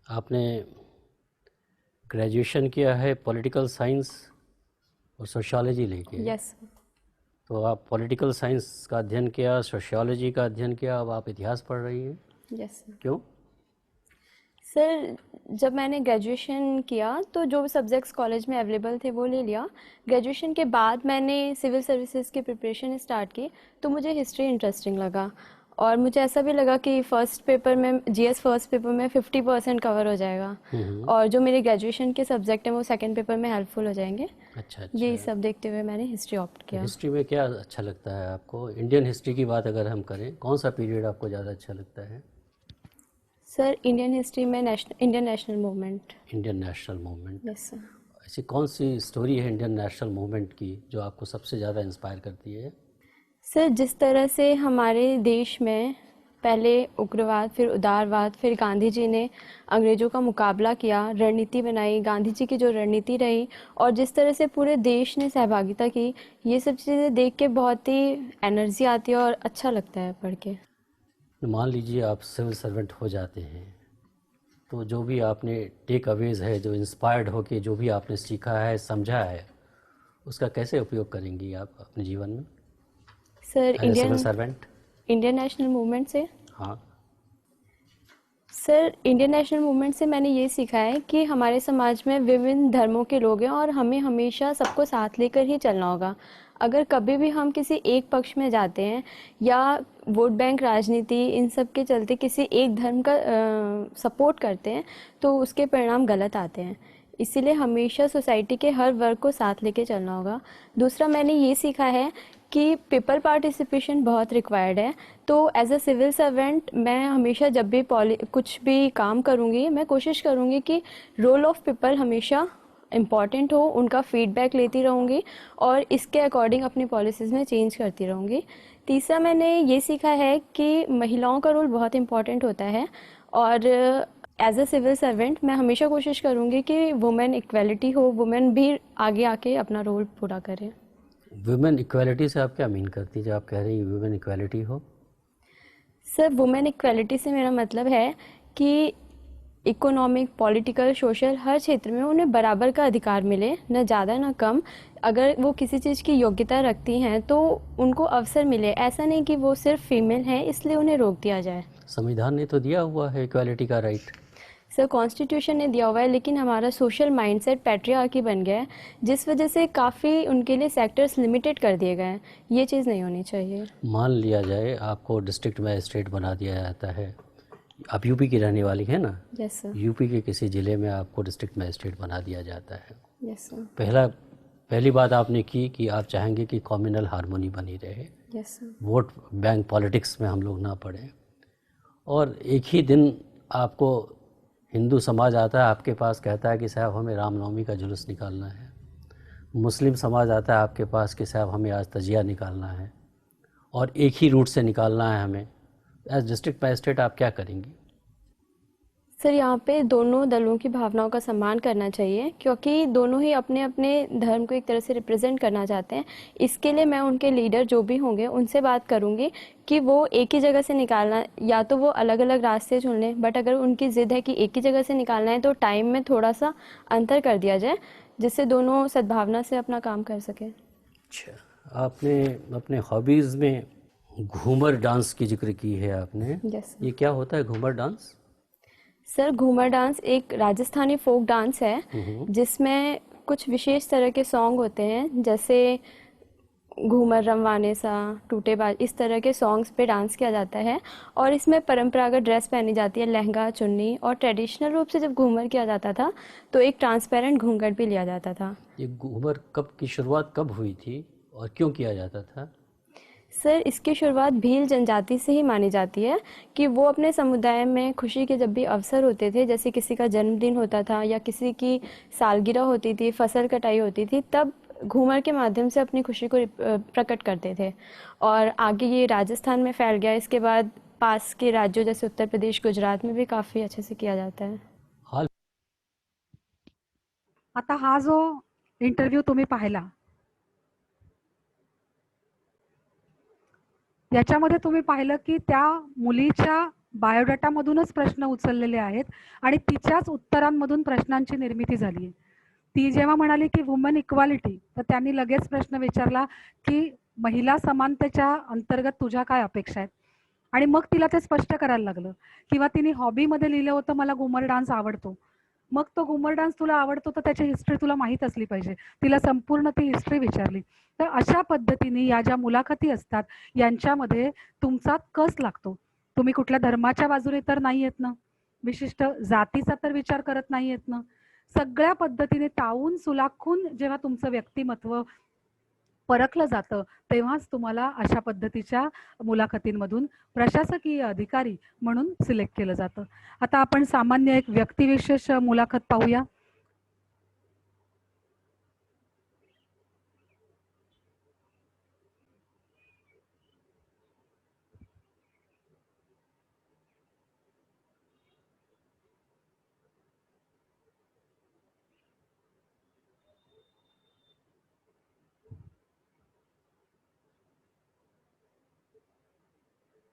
[SPEAKER 3] आपने ग्रेजुएशन किया है पॉलिटिकल साइंस और सोशियोलॉजी लेके.
[SPEAKER 2] Yes, sir.
[SPEAKER 3] तो आप पॉलिटिकल साइंस का अध्ययन किया, सोशियोलॉजी का अध्ययन किया, अब आप इतिहास पढ़ रही हैं.
[SPEAKER 2] Yes, sir.
[SPEAKER 3] क्यों?
[SPEAKER 2] सर, जब मैंने ग्रेजुएशन किया तो जो सब्जेक्ट्स कॉलेज में अवेलेबल थे वो ले लिया. ग्रेजुएशन के बाद मैंने सिविल सर्विसेज की प्रिपरेशन स्टार्ट की, तो मुझे हिस्ट्री इंटरेस्टिंग लगा और मुझे ऐसा भी लगा कि फर्स्ट पेपर में GS फर्स्ट पेपर में 50% कवर हो जाएगा और जो मेरे ग्रेजुएशन के सब्जेक्ट हैं वो सेकंड पेपर में हेल्पफुल हो जाएंगे.
[SPEAKER 3] अच्छा.
[SPEAKER 2] यही सब देखते हुए मैंने हिस्ट्री ऑप्ट किया.
[SPEAKER 3] हिस्ट्री में क्या अच्छा लगता है आपको? इंडियन हिस्ट्री की बात अगर हम करें, कौन सा पीरियड आपको ज़्यादा अच्छा लगता है?
[SPEAKER 2] सर, इंडियन हिस्ट्री में Indian national movement.
[SPEAKER 3] Indian national movement.
[SPEAKER 2] Yes sir.
[SPEAKER 3] ऐसी कौन सी स्टोरी है इंडियन नेशनल मूवमेंट की जो आपको सबसे ज़्यादा इंस्पायर करती है?
[SPEAKER 2] सर, जिस तरह से हमारे देश में पहले उग्रवाद, फिर उदारवाद, फिर गांधी जी ने अंग्रेज़ों का मुकाबला किया, रणनीति बनाई, गांधी जी की जो रणनीति रही और जिस तरह से पूरे देश ने सहभागिता की, ये सब चीज़ें देख के बहुत ही एनर्जी आती है और अच्छा लगता है पढ़ के.
[SPEAKER 3] मान लीजिए आप सिविल सर्वेंट हो जाते हैं, तो जो भी आपने टेक अवेज है, जो इंस्पायर्ड हो के जो भी आपने सीखा है, समझा है, उसका कैसे उपयोग करेंगी आप अपने जीवन में?
[SPEAKER 2] Sir
[SPEAKER 3] as a civil
[SPEAKER 2] Indian
[SPEAKER 3] servant?
[SPEAKER 2] Indian national movement से
[SPEAKER 3] हाँ।
[SPEAKER 2] सर इंडियन नेशनल मूवमेंट से मैंने ये सीखा है कि हमारे समाज में विभिन्न धर्मों के लोग हैं और हमें हमेशा सबको साथ लेकर ही चलना होगा। अगर कभी भी हम किसी एक पक्ष में जाते हैं या वोट बैंक राजनीति इन सब के चलते किसी एक धर्म का सपोर्ट करते हैं तो उसके परिणाम गलत आते हैं। इसीलिए हमेशा सोसाइटी के हर वर्ग को साथ लेके चलना होगा। दूसरा मैंने ये सीखा है कि पीपल पार्टिसिपेशन बहुत रिक्वायर्ड है। तो एज अ सिविल सर्वेंट मैं हमेशा जब भी कुछ भी काम करूँगी मैं कोशिश करूँगी कि रोल ऑफ पीपल हमेशा इम्पॉर्टेंट हो, उनका फीडबैक लेती रहूँगी और इसके अकॉर्डिंग अपनी पॉलिसीज़ में चेंज करती रहूँगी। तीसरा मैंने ये सीखा है कि महिलाओं का रोल बहुत इम्पॉर्टेंट होता है और एज अ सिविल सर्वेंट मैं हमेशा कोशिश करूँगी कि वुमेन इक्वलिटी हो, वुमेन भी आगे आके अपना रोल पूरा करें।
[SPEAKER 3] वुमेन इक्वालिटी से आप क्या मीन करती हैं जब आप कह रही हैं वुमेन इक्वालिटी हो?
[SPEAKER 2] सर वुमेन इक्वलिटी से मेरा मतलब है कि इकोनॉमिक, पॉलिटिकल, सोशल हर क्षेत्र में उन्हें बराबर का अधिकार मिले, न ज़्यादा न कम। अगर वो किसी चीज़ की योग्यता रखती हैं तो उनको अवसर मिले, ऐसा नहीं कि वो सिर्फ फीमेल हैं इसलिए उन्हें रोक दिया जाए।
[SPEAKER 3] संविधान ने तो दिया हुआ है इक्वालिटी का राइट।
[SPEAKER 2] सर कॉन्स्टिट्यूशन ने दिया हुआ है लेकिन हमारा सोशल माइंडसेट पैट्रियार्की बन गया है जिस वजह से काफ़ी उनके लिए सेक्टर्स लिमिटेड कर दिए गए हैं। ये चीज़ नहीं होनी चाहिए।
[SPEAKER 3] मान लिया जाए आपको डिस्ट्रिक्ट मजिस्ट्रेट बना दिया जाता है, आप यूपी की रहने वाली हैं ना?
[SPEAKER 2] Yes sir.
[SPEAKER 3] यूपी के किसी ज़िले में आपको डिस्ट्रिक्ट मजिस्ट्रेट बना दिया जाता है।
[SPEAKER 2] Yes sir.
[SPEAKER 3] पहली बात आपने की कि आप चाहेंगे कि कम्युनल हार्मोनी बनी रहे,
[SPEAKER 2] yes sir.
[SPEAKER 3] Vote bank politics में हम लोग ना पड़े। और एक ही दिन आपको हिंदू समाज आता है आपके पास, कहता है कि साहब हमें रामनवमी का जुलूस निकालना है। मुस्लिम समाज आता है आपके पास कि साहब हमें आज तजिया निकालना है, और एक ही रूट से निकालना है हमें। एज डिस्ट्रिक्ट मजिस्ट्रेट आप क्या करेंगी?
[SPEAKER 2] सर यहाँ पे दोनों दलों की भावनाओं का सम्मान करना चाहिए क्योंकि दोनों ही अपने अपने धर्म को एक तरह से रिप्रेजेंट करना चाहते हैं। इसके लिए मैं उनके लीडर जो भी होंगे उनसे बात करूँगी कि वो एक ही जगह से निकालना, या तो वो अलग अलग रास्ते चुन लें, बट अगर उनकी ज़िद है कि एक ही जगह से निकालना है तो टाइम में थोड़ा सा अंतर कर दिया जाए जिससे दोनों सद्भावना से अपना काम कर सकें।
[SPEAKER 3] अच्छा, आपने अपने हॉबीज़ में घूमर डांस की जिक्र की है आपने।
[SPEAKER 2] यस
[SPEAKER 3] ये क्या होता है Ghoomar dance?
[SPEAKER 2] Sir Ghoomar dance एक राजस्थानी फोक डांस है जिसमें कुछ विशेष तरह के सॉन्ग होते हैं, जैसे घूमर रमवाने सा, टूटे बाज, इस तरह के सॉन्ग्स पे डांस किया जाता है। और इसमें परंपरागत ड्रेस पहनी जाती है, लहंगा चुन्नी, और ट्रेडिशनल रूप से जब घूमर किया जाता था तो एक ट्रांसपेरेंट घूंघट भी लिया जाता था।
[SPEAKER 3] ये घूमर कब की शुरुआत कब हुई थी और क्यों किया जाता था?
[SPEAKER 2] सर इसकी शुरुआत भील जनजाति से ही मानी जाती है कि वो अपने समुदाय में खुशी के जब भी अवसर होते थे, जैसे किसी का जन्मदिन होता था या किसी की सालगिरह होती थी, फसल कटाई होती थी, तब घूमर के माध्यम से अपनी खुशी को प्रकट करते थे। और आगे ये राजस्थान में फैल गया। इसके बाद पास के राज्यों जैसे उत्तर प्रदेश, गुजरात में भी काफ़ी अच्छे से किया जाता है।
[SPEAKER 3] हाल
[SPEAKER 1] आता हा जो इंटरव्ह्यू तुम्ही पाहिला याच्यामध्ये तुम्ही पाहिलं की त्या मुलीच्या बायोडाटामधूनच प्रश्न उचललेले आहेत आणि तिच्याच उत्तरांमधून प्रश्नांची निर्मिती झाली आहे। ती जेव्हा म्हणाली की वुमन इक्वालिटी, तर त्यांनी लगेच प्रश्न विचारला की महिला समानतेच्या अंतर्गत तुझ्या काय अपेक्षा आहेत, आणि मग तिला ते स्पष्ट करायला लागलं. किंवा तिने हॉबीमध्ये लिहिलं होतं मला घुमर डान्स आवडतो. मग तो घुमर डान्स तुला आवडतो तर त्याची हिस्ट्री तुला माहीत असली पाहिजे. तिला संपूर्ण ती हिस्ट्री विचारली. तर अशा पद्धतीने या ज्या मुलाखती असतात यांच्यामध्ये तुमचा कस लागतो. तुम्ही कुठल्या धर्माच्या बाजूने तर नाही येत ना, विशिष्ट जातीचा तर विचार करत नाही येत ना. सगळ्या पद्धतीने टाळून सुलाखून जेव्हा तुमचं व्यक्तिमत्व परखलं जातं तेव्हाच तुम्हाला अशा पद्धतीच्या मुलाखतींमधून प्रशासकीय अधिकारी म्हणून सिलेक्ट केलं जातं. आता आपण सामान्य एक व्यक्तिविशेष मुलाखत पाहूया.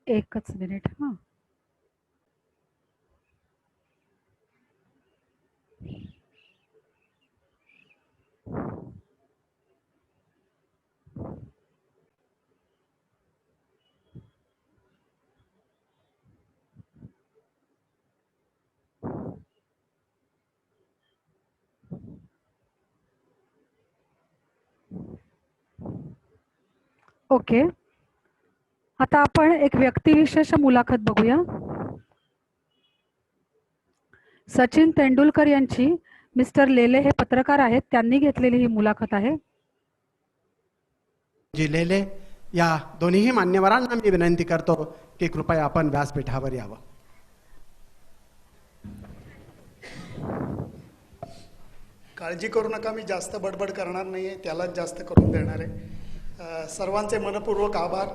[SPEAKER 1] एकच मिनिट हां. ओके, आता आपण एक व्यक्तिविशेष मुलाखत बघूया. सचिन तेंडुलकर यांची मिस्टर लेले हे पत्रकार आहेत, त्यांनी घेतलेली ही मुलाखत आहे.
[SPEAKER 4] जी लेले या दोन्हीही मान्यवरांना मी विनंती करतो की कृपया आपण व्यासपीठावर यावं.
[SPEAKER 5] काळजी करू नका, मी जास्त बडबड करणार नाही आहे, त्यालाच जास्त करून देणार आहे. सर्वांचे मनपूर्वक आभार.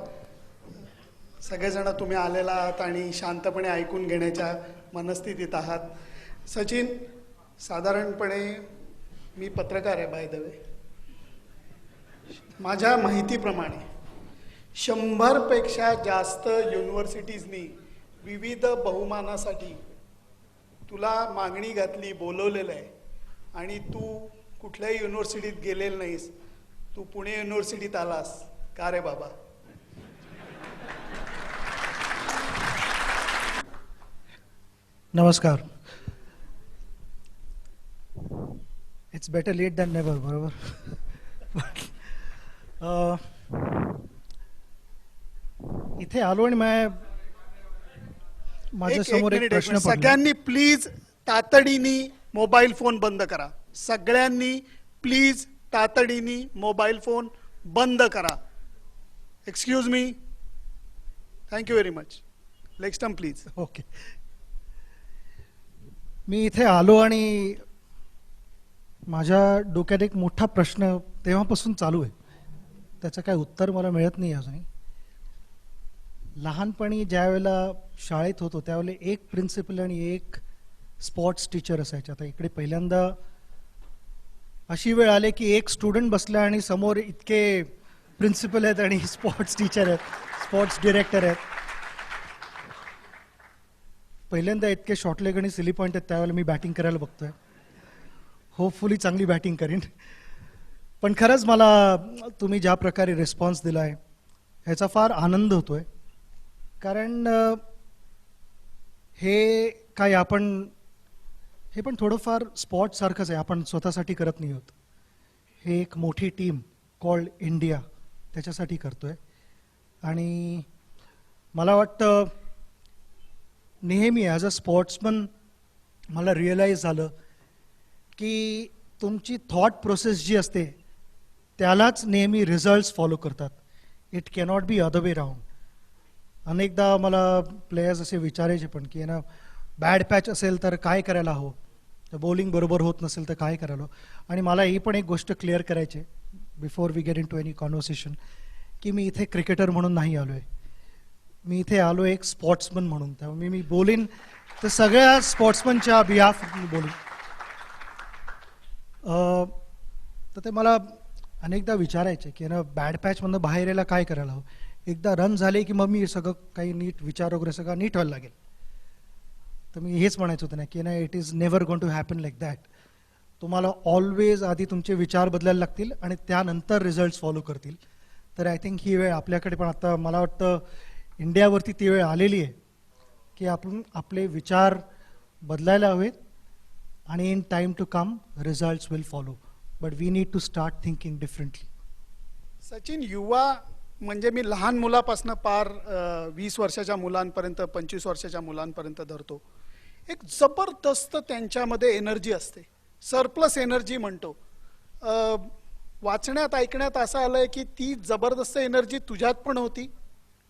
[SPEAKER 5] सगळेजण तुम्ही आलेला आहात आणि शांतपणे ऐकून घेण्याच्या मनस्थितीत आहात. सचिन, साधारणपणे मी पत्रकार आहे बाय द वे. माझ्या माहितीप्रमाणे 100पेक्षा जास्त युनिव्हर्सिटीजनी विविध बहुमानासाठी तुला मागणी घातली, बोलवलेलं आहे आणि तू कुठल्याही युनिव्हर्सिटीत गेलेलं नाहीस. तू पुणे युनिव्हर्सिटीत आलास का रे बाबा?
[SPEAKER 6] नमस्कार. It's better late than never, बरोबर. इथे आलो आणि माझ्या समोर एक प्रश्न पडला.
[SPEAKER 5] सगळ्यांनी प्लीज तातडीने मोबाईल फोन बंद करा. सगळ्यांनी प्लीज तातडीने मोबाईल फोन बंद करा. Excuse me. Thank you very much. Next time please.
[SPEAKER 6] Okay. मी इथे आलो आणि माझ्या डोक्यात एक मोठा प्रश्न तेव्हापासून चालू आहे. त्याचं काय उत्तर मला मिळत नाही अजूनही. लहानपणी ज्या वेळेला शाळेत होतो त्यावेळेला एक प्रिन्सिपल आणि एक स्पोर्ट्स टीचर असायचे. आता इकडे पहिल्यांदा अशी वेळ आली की एक स्टुडंट बसला आणि समोर इतके प्रिन्सिपल आहेत आणि स्पोर्ट्स टीचर आहेत, स्पोर्ट्स डिरेक्टर आहेत. पहिल्यांदा इतके शॉर्टलेग आणि सिली पॉईंट आहेत. त्यावेळेला मी बॅटिंग करायला बघतोय. होपफुली चांगली बॅटिंग करीन. पण खरंच मला तुम्ही ज्या प्रकारे रिस्पॉन्स दिला आहे ह्याचा फार आनंद होतोय. कारण हे काय हे पण थोडंफार स्पॉर्ट्ससारखंच आहे. आपण स्वतःसाठी करत नाही आहोत. हे एक मोठी टीम कॉल्ड इंडिया त्याच्यासाठी करतोय. आणि मला वाटतं नेहमी ॲज अ स्पोर्ट्समन मला रिअलाईज झालं की तुमची थॉट प्रोसेस जी असते त्यालाच नेहमी रिझल्ट्स फॉलो करतात. It cannot be other way round. अनेकदा मला प्लेयर्स असे विचारायचे पण की बॅड पॅच असेल तर काय करायला हवं, तर बॉलिंग बरोबर होत नसेल तर काय करायला हवं. आणि मला ही पण एक गोष्ट क्लिअर करायची before we get into any conversation की मी इथे क्रिकेटर म्हणून नाही आलो आहे. मी इथे आलो एक स्पोर्ट्समन म्हणून. त्यामुळे मी बोलीन तर सगळ्या स्पोर्ट्समनच्या बिहाफ मी बोलीन. तर ते मला अनेकदा विचारायचे की बॅड पॅचमधनं बाहेर यायला काय करायला हवं. एकदा रन झाले की मग मी सगळं काही नीट विचार वगैरे सगळं नीट व्हायला लागेल. तर मी हेच म्हणायचं होतं ना की it is never going to happen like that. तुम्हाला ऑलवेज आधी तुमचे विचार बदलायला लागतील आणि त्यानंतर रिझल्ट्स फॉलो करतील. तर आय थिंक ही वेळ आपल्याकडे पण आता मला वाटतं इंडियावरती ती वेळ आलेली आहे की आपण आपले विचार बदलायला हवेत आणि in time to come results will follow. But we need to start thinking differently.
[SPEAKER 5] Sachin, युवा म्हणजे मी लहान मुलापासून पार 20 वर्षाच्या मुलांपर्यंत 25 वर्षाच्या मुलांपर्यंत धरतो. एक जबरदस्त त्यांच्यामध्ये एनर्जी असते, सरप्लस एनर्जी म्हणतो. वाचण्यात ऐकण्यात असं आलंय की ती जबरदस्त एनर्जी तुझ्यात पण होती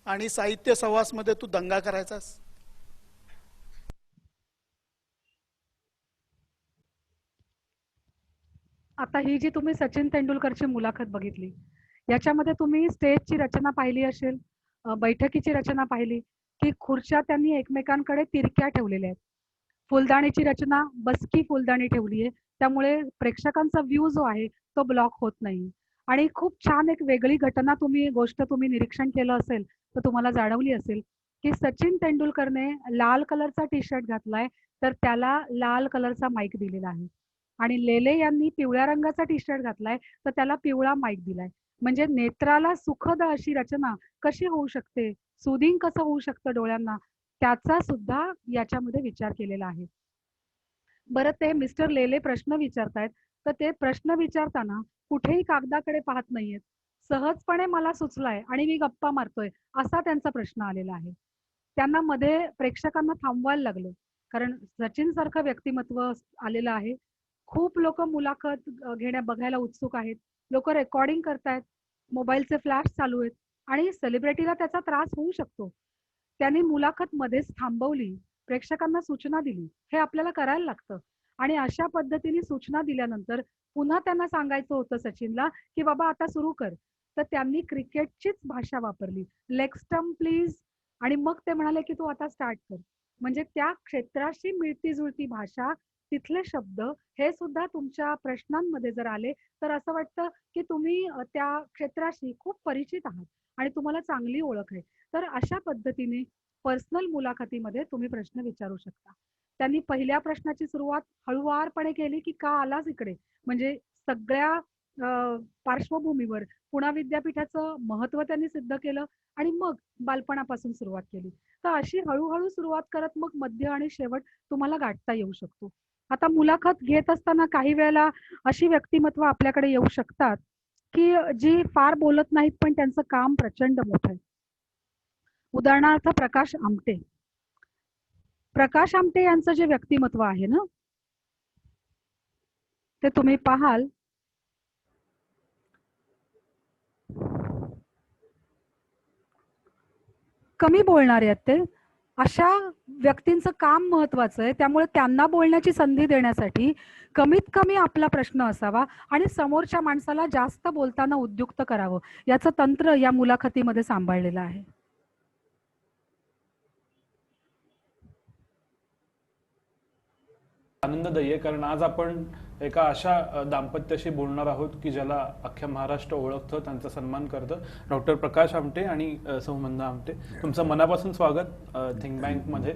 [SPEAKER 5] आणि साहित्य सहवासमध्ये तू दंगा करायचास.
[SPEAKER 1] आता ही जी तुम्ही सचिन तेंडुलकरची मुलाखत बघितली याच्यामध्ये तुम्ही स्टेजची रचना पाहिली असेल, बैठकीची रचना पाहिली की खुर्च्या त्यांनी एकमेकांकडे तिरक्या ठेवलेल्या आहेत. फुलदाणीची रचना बसकी फुलदाणी ठेवली आहे, त्यामुळे प्रेक्षकांचा व्ह्यू जो आहे तो ब्लॉक होत नाही. आणि खूप छान एक वेगळी गोष्ट तुम्ही निरीक्षण केलं असेल तर तुम्हाला जाणवली असेल की सचिन तेंडुलकरने लाल कलरचा टी शर्ट घातलाय तर त्याला लाल कलरचा माईक दिलेला आहे. आणि लेले यांनी पिवळ्या रंगाचा टी शर्ट घातलाय तर त्याला पिवळा माईक दिलाय. म्हणजे नेत्राला सुखद अशी रचना कशी होऊ शकते, सुदिंग कसं होऊ शकतं डोळ्यांना, त्याचा सुद्धा याच्यामध्ये विचार केलेला आहे. बरं, ते मिस्टर लेले प्रश्न विचारतायत तर ते प्रश्न विचारताना कुठेही कागदाकडे पाहत नाहीयेत. सहजपणे मला सुचलाय आणि मी गप्पा मारतोय, असा त्यांचा प्रश्न आलेला आहे. त्यांना मध्ये प्रेक्षकांना थांबवायला लागलं. कारण सचिन सारखं व्यक्तिमत्व आलेलं आहे. खूप लोक मुलाखत बघायला उत्सुक आहेत. लोक रेकॉर्डिंग करतायत. मोबाईलचे फ्लॅश चालू आहेत आणि सेलिब्रिटीला त्याचा त्रास होऊ शकतो. त्यांनी मुलाखत मध्येच थांबवली, प्रेक्षकांना सूचना दिली. हे आपल्याला करायला लागतं. आणि अशा पद्धतीने सूचना दिल्यानंतर पुन्हा त्यांना सांगायचं होतं सचिनला, की बाबा आता सुरू कर. तर त्यांनी क्रिकेटचीच भाषा वापरली. Leg stump please. आणि मग ते म्हणाले, की तू आता स्टार्ट कर. म्हणजे त्या क्षेत्राशी मिळती-जुळती भाषा, तिथले शब्द हे सुद्धा तुमच्या प्रश्नांमध्ये जर आले, तर असं वाटतं, की तुम्ही त्या क्षेत्राशी खूप परिचित आहात आणि तुम्हाला चांगली ओळख आहे. तर अशा पद्धतीने पर्सनल मुलाखतीमध्ये तुम्ही प्रश्न विचारू शकता. त्यांनी पहिल्या प्रश्नाची सुरुवात हळुवारपणे केली, की "का आलास इकडे?" म्हणजे सगळ्या पार्श्वभूमीवर पुणा विद्यापीठाचं महत्त्व त्यांनी सिद्ध केलं आणि मग बालपणापासून सुरुवात केली. तर अशी हळू सुरुवात करत मग मध्य आणि शेवट तुम्हाला गाठता येऊ शकतो. आता मुलाखत घेत असताना काही वेळेला अशी व्यक्तिमत्व आपल्याकडे येऊ शकतात, की जी फार बोलत नाहीत, पण त्यांचं काम प्रचंड मोठं आहे. उदाहरणार्थ प्रकाश आमटे. प्रकाश आमटे यांचं जे व्यक्तिमत्व आहे ना, ते तुम्ही पाहाल कमी बोलणारे आहेत ते. अशा व्यक्तींचं काम महत्वाचं आहे. त्यामुळे त्यांना बोलण्याची संधी देण्यासाठी कमीत कमी आपला प्रश्न असावा आणि समोरच्या माणसाला जास्त बोलताना उद्युक्त करावं. याचं तंत्र या मुलाखतीमध्ये सांभाळलेलं आहे.
[SPEAKER 7] आनंददायी आहे, कारण आज आपण एका अशा दाम्पत्याशी बोलणार आहोत की ज्याला अख्ख्या महाराष्ट्र ओळखतं, त्यांचा सन्मान करतं. डॉक्टर प्रकाश आमटे आणि सौ मंदा आमटे, तुमचं मनापासून स्वागत थिंक बँकमध्ये.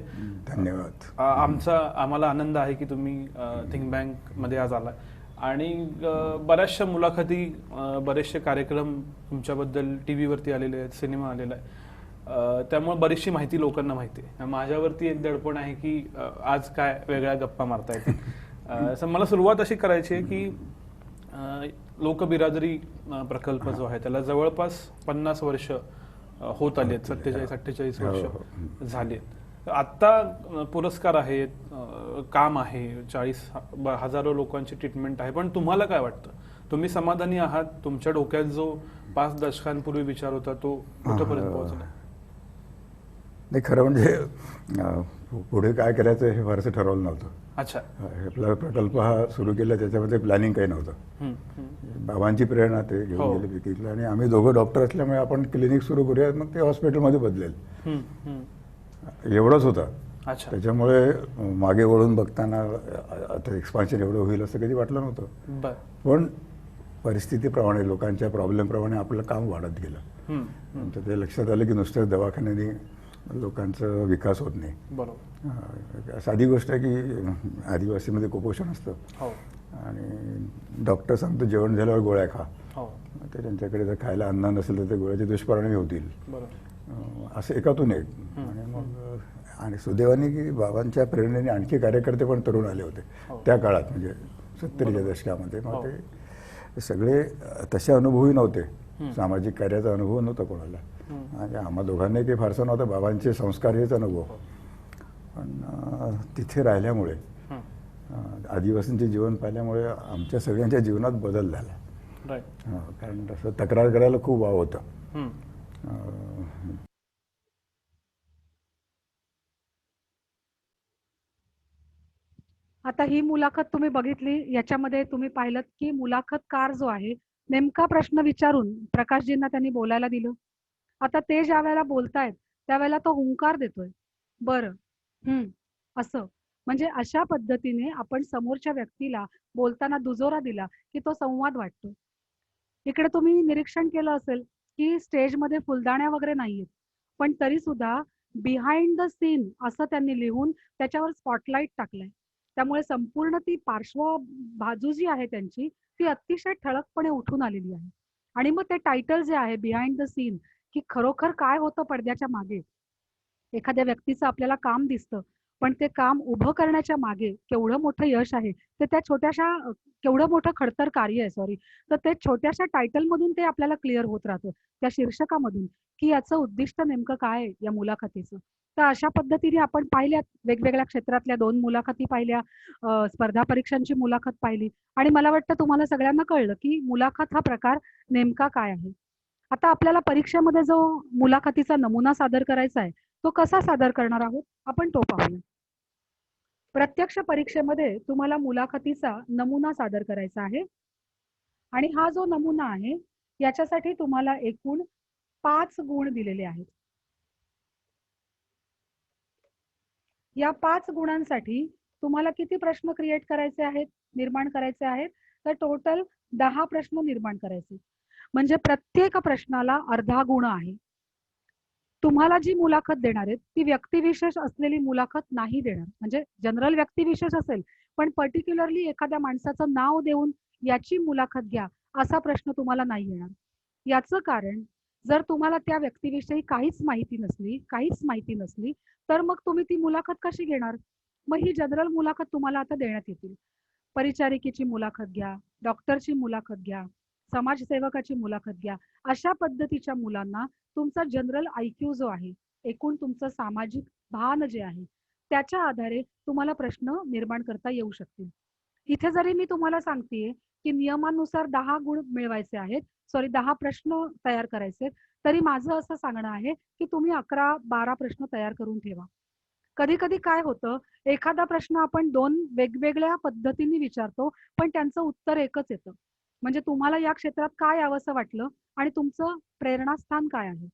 [SPEAKER 8] धन्यवाद.
[SPEAKER 7] आम्हाला आनंद आहे की तुम्ही थिंक बँकमध्ये आज आलाय आणि बऱ्याचशा मुलाखती, बरेचसे कार्यक्रम तुमच्याबद्दल टी व्हीवरती आलेले आहेत, सिनेमा आलेला आहे. त्यामुळे बरीचशी माहिती लोकांना माहिती आहे. माझ्यावरती एक दडपण आहे की आज काय वेगळ्या गप्पा मारता येतील. मला सुरुवात अशी करायची आहे की लोकबिरादरी प्रकल्प जो आहे त्याला जवळपास 50 वर्ष होत आली आहेत. 47-48 वर्ष झाली आहेत. आत्ता पुरस्कार आहेत, काम आहे, 40 हजारो लोकांची ट्रीटमेंट आहे. पण तुम्हाला काय वाटतं? तुम्ही समाधानी आहात? तुमच्या डोक्यात जो 5 दशकांपूर्वी विचार होता तो कुठेपर्यंत पोहोचला?
[SPEAKER 8] नाही, खरं म्हणजे पुढे काय करायचं हे फारसं ठरवलं नव्हतं.
[SPEAKER 7] अच्छा.
[SPEAKER 8] आपला प्रकल्प हा सुरू केला, त्याच्यामध्ये प्लॅनिंग काही नव्हतं. बाबांची प्रेरणा ते घेऊन गेले पिकीतलं आणि आम्ही दोघं डॉक्टर असल्यामुळे आपण क्लिनिक सुरू करूया, मग ते हॉस्पिटलमध्ये बदलेल एवढंच होतं.
[SPEAKER 7] अच्छा.
[SPEAKER 8] त्याच्यामुळे मागे वळून बघताना आता एक्सपान्शन एवढं होईल असं कधी वाटलं नव्हतं. पण परिस्थितीप्रमाणे, लोकांच्या प्रॉब्लेमप्रमाणे आपलं काम वाढत गेलं. तर ते लक्षात आलं की नुसत्याच दवाखान्याने लोकांचा विकास होत नाही.
[SPEAKER 7] बरोबर.
[SPEAKER 8] साधी गोष्ट आहे की आदिवासीमध्ये कुपोषण असतं आणि डॉक्टर सांगतो जेवण झाल्यावर गोळ्या खा. ते त्यांच्याकडे जर खायला अन्न नसेल तर ते गोळ्याचे दुष्परिणाम होतील. असं एकातून एक. आणि मग आणि सुदैवाने की बाबांच्या प्रेरणेने आणखी कार्यकर्ते पण तरुण आले होते त्या काळात, म्हणजे 70च्या दशकामध्ये. मग ते सगळे तसे अनुभवी नव्हते, सामाजिक कार्याचा अनुभव नव्हता कोणाला. आणि आम्हा दोघांनाही काही फारसा नव्हता, बाबांचे संस्कार हेच अनुभव. पण तिथे राहिल्यामुळे, आदिवासींचे जीवन पाहिल्यामुळे आमच्या सगळ्यांच्या जीवनात बदल झाला. कारण तसं तक्रार करायला खूप वाव होतं.
[SPEAKER 1] आता ही मुलाखत तुम्ही बघितली, याच्यामध्ये तुम्ही पाहिलं की मुलाखतकार जो आहे नेमका प्रश्न विचारून प्रकाशजींना त्यांनी बोलायला दिलं. आता ते ज्या वेळेला बोलतायत त्यावेळेला तो हुंकार देतोय, बरं असं. म्हणजे अशा पद्धतीने आपण समोरच्या व्यक्तीला बोलताना दुजोरा दिला की तो संवाद वाटतो. इकडे तुम्ही निरीक्षण केलं असेल की स्टेजमध्ये फुलदाण्या वगैरे नाहीयेत, पण तरी सुद्धा बिहाइंड द सीन असं त्यांनी लिहून त्याच्यावर स्पॉटलाइट टाकलाय. त्यामुळे संपूर्ण ती पार्श्व बाजू जी आहे त्यांची ती अतिशय ठळकपणे उठून आलेली आहे. आणि मग ते टायटल जे आहे बिहाइंड द सीन, की खरोखर काय होतं पडद्याच्या मागे. एखाद्या व्यक्तीचं आपल्याला काम दिसतं, पण ते काम उभं करण्याच्या मागे केवढं मोठं यश आहे, ते त्या छोट्याशा केवढं मोठं खडतर कार्य आहे, सॉरी. तर ते छोट्याशा टायटलमधून ते आपल्याला क्लिअर होत राहतं, त्या शीर्षकामधून, की याचं उद्दिष्ट नेमकं काय आहे या मुलाखतीचं. तर अशा पद्धतीने आपण पाहिल्यात वेगवेगळ्या क्षेत्रातल्या 2 मुलाखती पाहिल्या, स्पर्धा परीक्षांची मुलाखत पाहिली आणि मला वाटतं तुम्हाला सगळ्यांना कळलं, की मुलाखत हा प्रकार नेमका काय आहे. आता आपल्याला परीक्षेमध्ये जो मुलाखतीचा नमुना सादर करायचा आहे, तो कसा सादर करणार आहोत, आपण तो पाहूया. प्रत्यक्ष परीक्षेमध्ये तुम्हाला मुलाखतीचा नमुना सादर करायचा आहे आणि हा जो नमुना आहे, याच्यासाठी तुम्हाला एकूण 5 गुण दिलेले आहेत. या 5 गुणांसाठी तुम्हाला किती प्रश्न क्रिएट करायचे आहेत, निर्माण करायचे आहेत? तर टोटल 10 प्रश्न निर्माण करायचे. म्हणजे प्रत्येक प्रश्नाला अर्धा गुण आहे. तुम्हाला जी मुलाखत देणार आहेत, ती व्यक्तिविशेष असलेली मुलाखत नाही देणार. म्हणजे जनरल व्यक्तिविशेष असेल, पण पर्टिक्युलरली एखाद्या माणसाचं नाव देऊन याची मुलाखत घ्या, असा प्रश्न तुम्हाला नाही येणार. याचं कारण, जर तुम्हाला त्या व्यक्तीविषयी काहीच माहिती नसली, तर मग तुम्ही ती मुलाखत कशी घेणार? मग ही जनरल मुलाखत तुम्हाला आता देण्यात येतील. परिचारिकेची मुलाखत घ्या, डॉक्टरची मुलाखत घ्या, समाजसेवकाची मुलाखत घ्या. अशा पद्धतीच्या मुलांना तुमचा जनरल IQ जो आहे, एकूण तुमचं सामाजिक भान जे आहे, त्याच्या आधारे तुम्हाला प्रश्न निर्माण करता येऊ शकतील. इथे जरी मी तुम्हाला सांगतेय, की नियमानुसार 10 गुण मिळवायचे आहेत, सॉरी 10 प्रश्न तयार करायचे आहेत, तरी माझं असं सांगणं आहे, की तुम्ही 11-12 प्रश्न तयार करून ठेवा. कधी-कधी काय होतं, एखादा प्रश्न आपण 2 वेगवेगळ्या पद्धतीने विचारतो, पण त्यांचं उत्तर एकच येतं. म्हणजे तुम्हाला या क्षेत्रात काय यावंसं वाटलं आणि तुमचं प्रेरणास्थान काय आहे?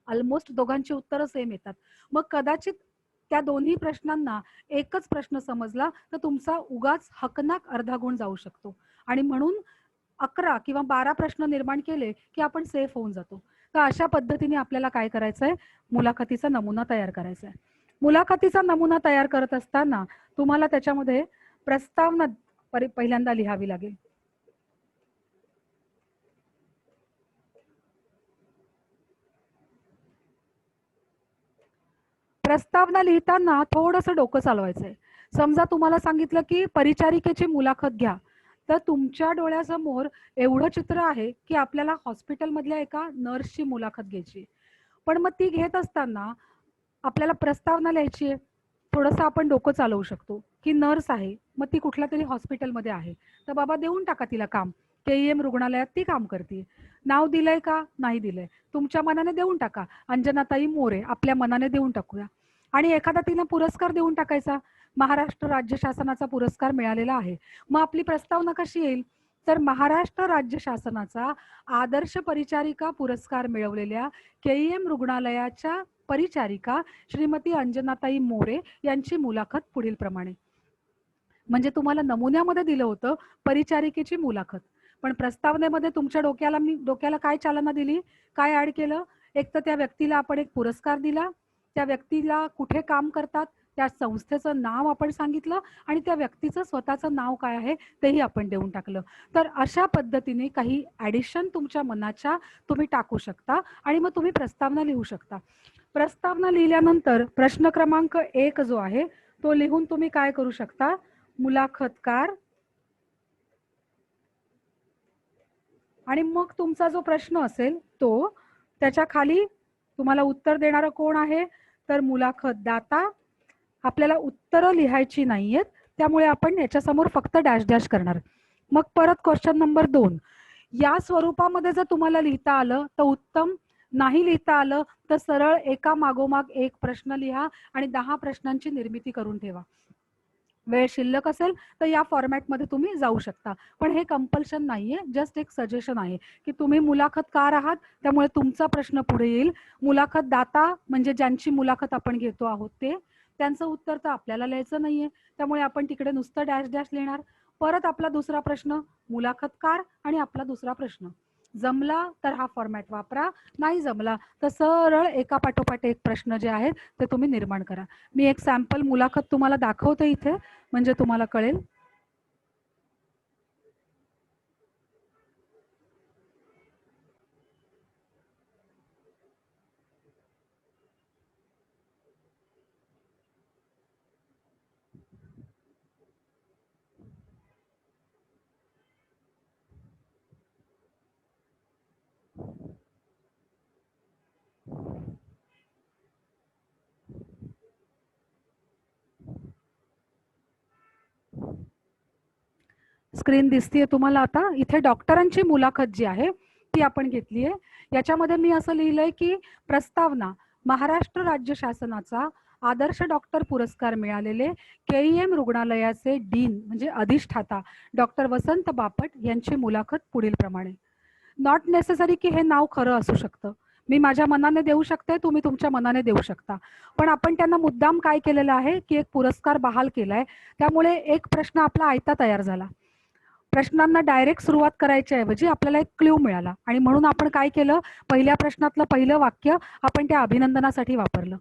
[SPEAKER 1] ऑलमोस्ट दोघांची उत्तरं सेम येतात. मग कदाचित त्या दोन्ही प्रश्नांना एकच प्रश्न समजला, तर तुमचा उगाच हकनाक अर्धा गुण जाऊ शकतो आणि म्हणून 11 किंवा 12 प्रश्न निर्माण केले, की आपण सेफ होऊन जातो. तर अशा पद्धतीने आपल्याला काय करायचंय, मुलाखतीचा नमुना तयार करायचा आहे. मुलाखतीचा नमुना तयार करत असताना तुम्हाला त्याच्यामध्ये प्रस्तावना पहिल्यांदा लिहावी लागेल. प्रस्तावना लिहिताना थोडंसं डोकं चालवायचंय. समजा तुम्हाला सांगितलं, की परिचारिकेची मुलाखत घ्या. तर तुमच्या डोळ्यासमोर एवढं चित्र आहे, की आपल्याला हॉस्पिटलमधल्या एका नर्सची मुलाखत घ्यायची. पण मग ती घेत असताना आपल्याला प्रस्तावना लिहायची आहे. थोडंसं आपण डोकं चालवू शकतो, की नर्स आहे, मग ती कुठल्यातरी हॉस्पिटलमध्ये आहे. तर बाबा देऊन टाका तिला काम. KEM रुग्णालयात ती काम करते. नाव दिलंय का? नाही दिलंय. तुमच्या मनाने देऊन टाका. अंजनाताई मोरे आपल्या मनाने देऊन टाकूया. आणि एखादा तिला पुरस्कार देऊन टाकायचा. महाराष्ट्र राज्य शासनाचा पुरस्कार मिळालेला आहे. मग आपली प्रस्तावना कशी येईल? तर महाराष्ट्र राज्य शासनाचा आदर्श परिचारिका पुरस्कार मिळवलेल्या KEM रुग्णालयाच्या परिचारिका श्रीमती अंजनाताई मोरे यांची मुलाखत पुढील प्रमाणे. म्हणजे तुम्हाला नमुन्यामध्ये दिलं होतं परिचारिकेची मुलाखत, पण प्रस्तावनेमध्ये तुमच्या डोक्याला काय चालना दिली, काय ऍड केलं? एक तर त्या व्यक्तीला आपण एक पुरस्कार दिला, त्या व्यक्तीला कुठे काम करतात, त्या संस्थेचं नाव आपण सांगितलं आणि त्या व्यक्तीचं स्वतःचं नाव काय आहे तेही आपण देऊन टाकलं. तर अशा पद्धतीने काही ऍडिशन तुमच्या मनाच्या तुम्ही टाकू शकता आणि मग तुम्ही प्रस्तावना लिहू शकता. प्रस्तावना लिहिल्यानंतर प्रश्न क्रमांक 1 जो आहे तो लिहून तुम्ही काय करू शकता, मुलाखतकार आणि मग तुमचा जो प्रश्न असेल तो त्याच्या खाली तुम्हाला उत्तर देणारं कोण आहे, तर मुलाखतदाता. आपल्याला उत्तरं लिहायची नाहीयेत, त्यामुळे आपण याच्या समोर फक्त डॅश डॅश करणार. मग परत क्वेश्चन नंबर 2, या स्वरूपामध्ये जर तुम्हाला लिहिता आलं तर उत्तम, नाही लिहिता आलं तर सरळ एका मागोमाग एक प्रश्न लिहा आणि 10 प्रश्नांची निर्मिती करून ठेवा. वेळ शिल्लक असेल तर या फॉर्मॅटमध्ये तुम्ही जाऊ शकता, पण हे कंपल्शन नाहीये, जस्ट एक सजेशन आहे की तुम्ही मुलाखतकार आहात, त्यामुळे तुमचा प्रश्न पुढे येईल. मुलाखतदाता म्हणजे ज्यांची मुलाखत आपण घेतो आहोत ते, त्यांचं उत्तर तर आपल्याला लिहायचं नाहीये, त्यामुळे आपण तिकडे नुसतं डॅश डॅश लिहिणार. परत आपला दुसरा प्रश्न, मुलाखतकार आणि आपला दुसरा प्रश्न. जमला तर हा फॉर्मॅट वापरा, नाही जमला तर सरळ एका पाठोपाठ एक प्रश्न जे आहेत ते तुम्ही निर्माण करा. मी एक सॅम्पल मुलाखत तुम्हाला दाखवते इथे, म्हणजे तुम्हाला कळेल. स्क्रीन दिसतीये तुम्हाला आता. इथे डॉक्टरांची मुलाखत जी आहे ती आपण घेतली आहे. याच्यामध्ये मी असं लिहिलंय की प्रस्तावना महाराष्ट्र राज्य शासनाचा आदर्श डॉक्टर पुरस्कार मिळालेले KEM रुग्णालयाचे डीन म्हणजे अधिष्ठाता डॉक्टर वसंत बापट यांची मुलाखत पुढील प्रमाणे. नॉट नेसेसरी की हे नाव खरं असू शकतं. मी माझ्या मनाने देऊ शकते, तुम्ही तुमच्या मनाने देऊ शकता. पण आपण त्यांना मुद्दाम काय केलेलं आहे की एक पुरस्कार बहाल केलाय. त्यामुळे एक प्रश्न आपला आयता तयार झाला. प्रश्नांना डायरेक्ट सुरुवात करायच्या ऐवजी आपल्याला एक क्ल्यू मिळाला आणि म्हणून आपण काय केलं, पहिल्या प्रश्नातलं पहिलं वाक्य आपण त्या अभिनंदनासाठी वापरलं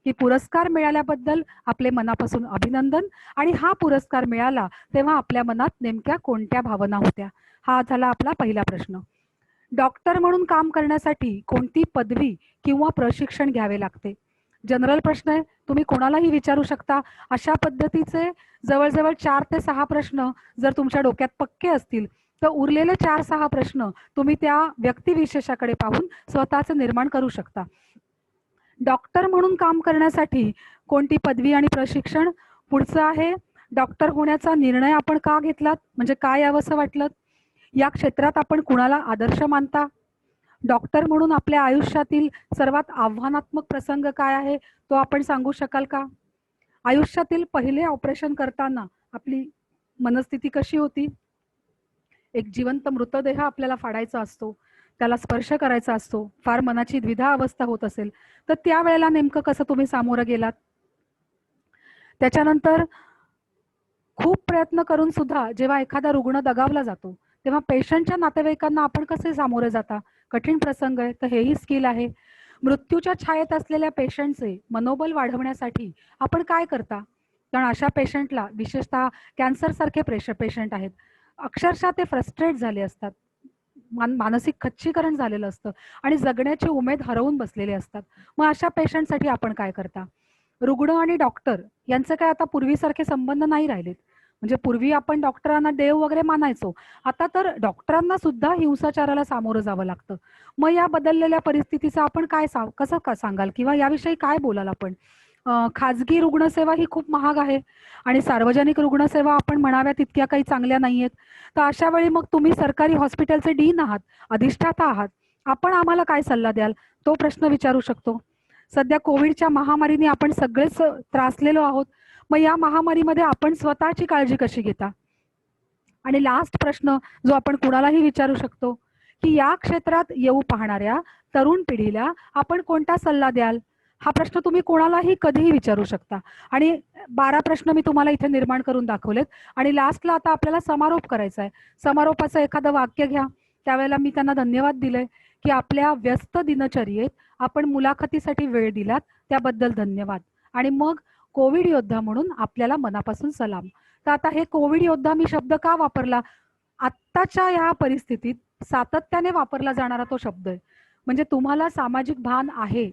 [SPEAKER 1] की पुरस्कार मिळाल्याबद्दल आपले मनापासून अभिनंदन आणि हा पुरस्कार मिळाला तेव्हा आपल्या मनात नेमक्या कोणत्या भावना होत्या. हा झाला आपला पहिला प्रश्न. डॉक्टर म्हणून काम करण्यासाठी कोणती पदवी किंवा प्रशिक्षण घ्यावे लागते. जनरल प्रश्न आहे, तुम्ही कोणालाही विचारू शकता. अशा पद्धतीचे जवळजवळ 4 ते 6 प्रश्न जर तुमच्या डोक्यात पक्के असतील तर उरलेले 4-6 प्रश्न तुम्ही त्या व्यक्तिविशेषाकडे पाहून स्वतःच निर्माण करू शकता. डॉक्टर म्हणून काम करण्यासाठी कोणती पदवी आणि प्रशिक्षण. पुढचं आहे डॉक्टर होण्याचा निर्णय आपण का घेतलात, म्हणजे काय यावंसं वाटलं. या क्षेत्रात आपण कुणाला आदर्श मानता. डॉक्टर म्हणून आपल्या आयुष्यातील सर्वात आव्हानात्मक प्रसंग काय आहे तो आपण सांगू शकाल का. आयुष्यातील पहिले ऑपरेशन करताना आपली मनस्थिती कशी होती. एक जिवंत मृतदेह आपल्याला फाडायचा असतो, त्याला स्पर्श करायचा असतो, फार मनाची द्विधा अवस्था होत असेल तर त्यावेळेला नेमकं कसं तुम्ही सामोरं गेलात. त्याच्यानंतर खूप प्रयत्न करून सुद्धा जेव्हा एखादा रुग्ण दगावला जातो तेव्हा पेशंटच्या नातेवाईकांना आपण कसे सामोरे जाता. कठीण प्रसंग आहे तर हेही स्किल आहे. मृत्यूच्या छायेत असलेल्या पेशंटचे मनोबल वाढवण्यासाठी आपण काय करता. कारण अशा पेशंटला विशेषतः कॅन्सर सारखे पेशंट आहेत, अक्षरशः ते फ्रस्ट्रेट झाले असतात, मानसिक खच्चीकरण झालेलं असतं आणि जगण्याची उमेद हरवून बसलेले असतात. मग अशा पेशंटसाठी आपण काय करता. रुग्ण आणि डॉक्टर यांचे काय आता पूर्वीसारखे संबंध नाही राहिलेत. म्हणजे पूर्वी आपण डॉक्टरांना देव वगैरे मानायचो, आता तर डॉक्टरांना सुद्धा हिंसाचाराला सामोरं जावं लागतं. मग या बदललेल्या परिस्थितीचं आपण काय कसं सांगाल किंवा याविषयी काय बोलाल आपण. खाजगी रुग्णसेवा ही खूप महाग आहे आणि सार्वजनिक रुग्णसेवा आपण म्हणाव्या तितक्या काही चांगल्या नाहीयेत. तर अशा वेळी मग तुम्ही सरकारी हॉस्पिटलचे डीन आहात, अधिष्ठाता आहात, आपण आम्हाला काय सल्ला द्याल तो प्रश्न विचारू शकतो. सध्या कोविडच्या महामारीने आपण सगळेच त्रासलेलो आहोत. मग या महामारीमध्ये आपण स्वतःची काळजी कशी घेता. आणि लास्ट प्रश्न जो आपण कुणालाही विचारू शकतो की या क्षेत्रात येऊ पाहणाऱ्या तरुण पिढीला आपण कोणता सल्ला द्याल. हा प्रश्न तुम्ही कोणालाही कधीही विचारू शकता. आणि 12 प्रश्न मी तुम्हाला इथे निर्माण करून दाखवलेत आणि लास्टला आता आपल्याला समारोप करायचा आहे. समारोपाचं एखादं वाक्य घ्या. त्यावेळेला मी त्यांना धन्यवाद दिले की आपल्या व्यस्त दिनचर्येत आपण मुलाखतीसाठी वेळ दिलात त्याबद्दल धन्यवाद. आणि मग कोविड योद्धा म्हणून आपल्याला मनापासून सलाम. तर आता हे कोविड योद्धा मी शब्द का वापरला. आत्ताच्या ह्या परिस्थितीत सातत्याने वापरला जाणारा तो शब्द आहे. म्हणजे तुम्हाला सामाजिक भान आहे,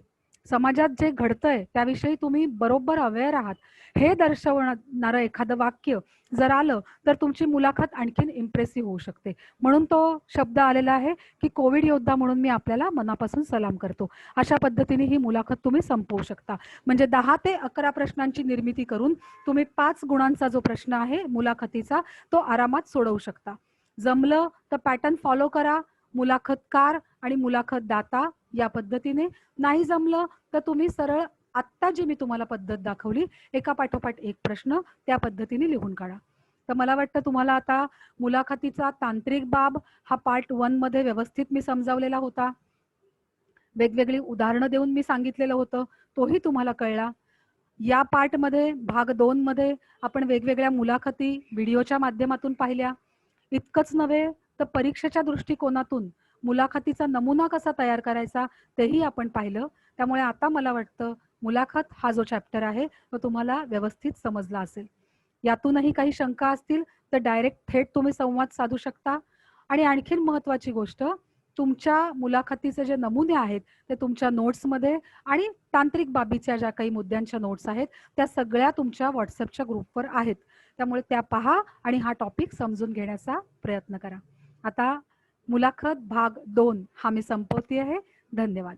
[SPEAKER 1] समाजात जे घडतंय त्याविषयी तुम्ही बरोबर अवेअर आहात हे दर्शवणारं एखादं वाक्य जर आलं तर तुमची मुलाखत आणखीन इम्प्रेसिव्ह होऊ शकते. म्हणून तो शब्द आलेला आहे की कोविड योद्धा म्हणून मी आपल्याला मनापासून सलाम करतो. अशा पद्धतीने ही मुलाखत तुम्ही संपवू शकता. म्हणजे 10 ते 11 प्रश्नांची निर्मिती करून तुम्ही 5 गुणांचा जो प्रश्न आहे मुलाखतीचा तो आरामात सोडवू शकता. जमलं तर पॅटर्न फॉलो करा, मुलाखतकार आणि मुलाखतदाता या पद्धतीने. नाही जमलं तर तुम्ही सरळ आत्ता जी मी तुम्हाला पद्धत दाखवली एका पाठोपाठ एक प्रश्न त्या पद्धतीने लिहून काढा. तर मला वाटतं तुम्हाला आता मुलाखतीचा तांत्रिक बाब हा पार्ट 1 मध्ये व्यवस्थित मी समजावलेला होता. वेगवेगळी उदाहरणं देऊन मी सांगितलेलं होतं, तोही तुम्हाला कळला. या पार्टमध्ये भाग 2 मध्ये आपण वेगवेगळ्या मुलाखती व्हिडिओच्या माध्यमातून पाहिल्या. इतकंच नव्हे तर परीक्षेच्या दृष्टिकोनातून मुलाखतीचा नमुना कसा तयार करायचा तेही आपण पाहिलं. त्यामुळे आता मला वाटतं मुलाखत हा जो चॅप्टर आहे तो तुम्हाला व्यवस्थित समजला असेल. यातूनही काही शंका असतील तर डायरेक्ट थेट तुम्ही संवाद साधू शकता. आणि आणखीन महत्त्वाची गोष्ट, तुमच्या मुलाखतीचे जे नमुने आहेत ते तुमच्या नोट्समध्ये आणि तांत्रिक बाबीच्या ज्या काही मुद्द्यांच्या नोट्स आहेत त्या सगळ्या तुमच्या व्हॉट्सअपच्या ग्रुपवर आहेत. त्यामुळे त्या पहा आणि हा टॉपिक समजून घेण्याचा प्रयत्न करा. आता मुलाखत भाग 2 हा मी संपवते आहे. धन्यवाद.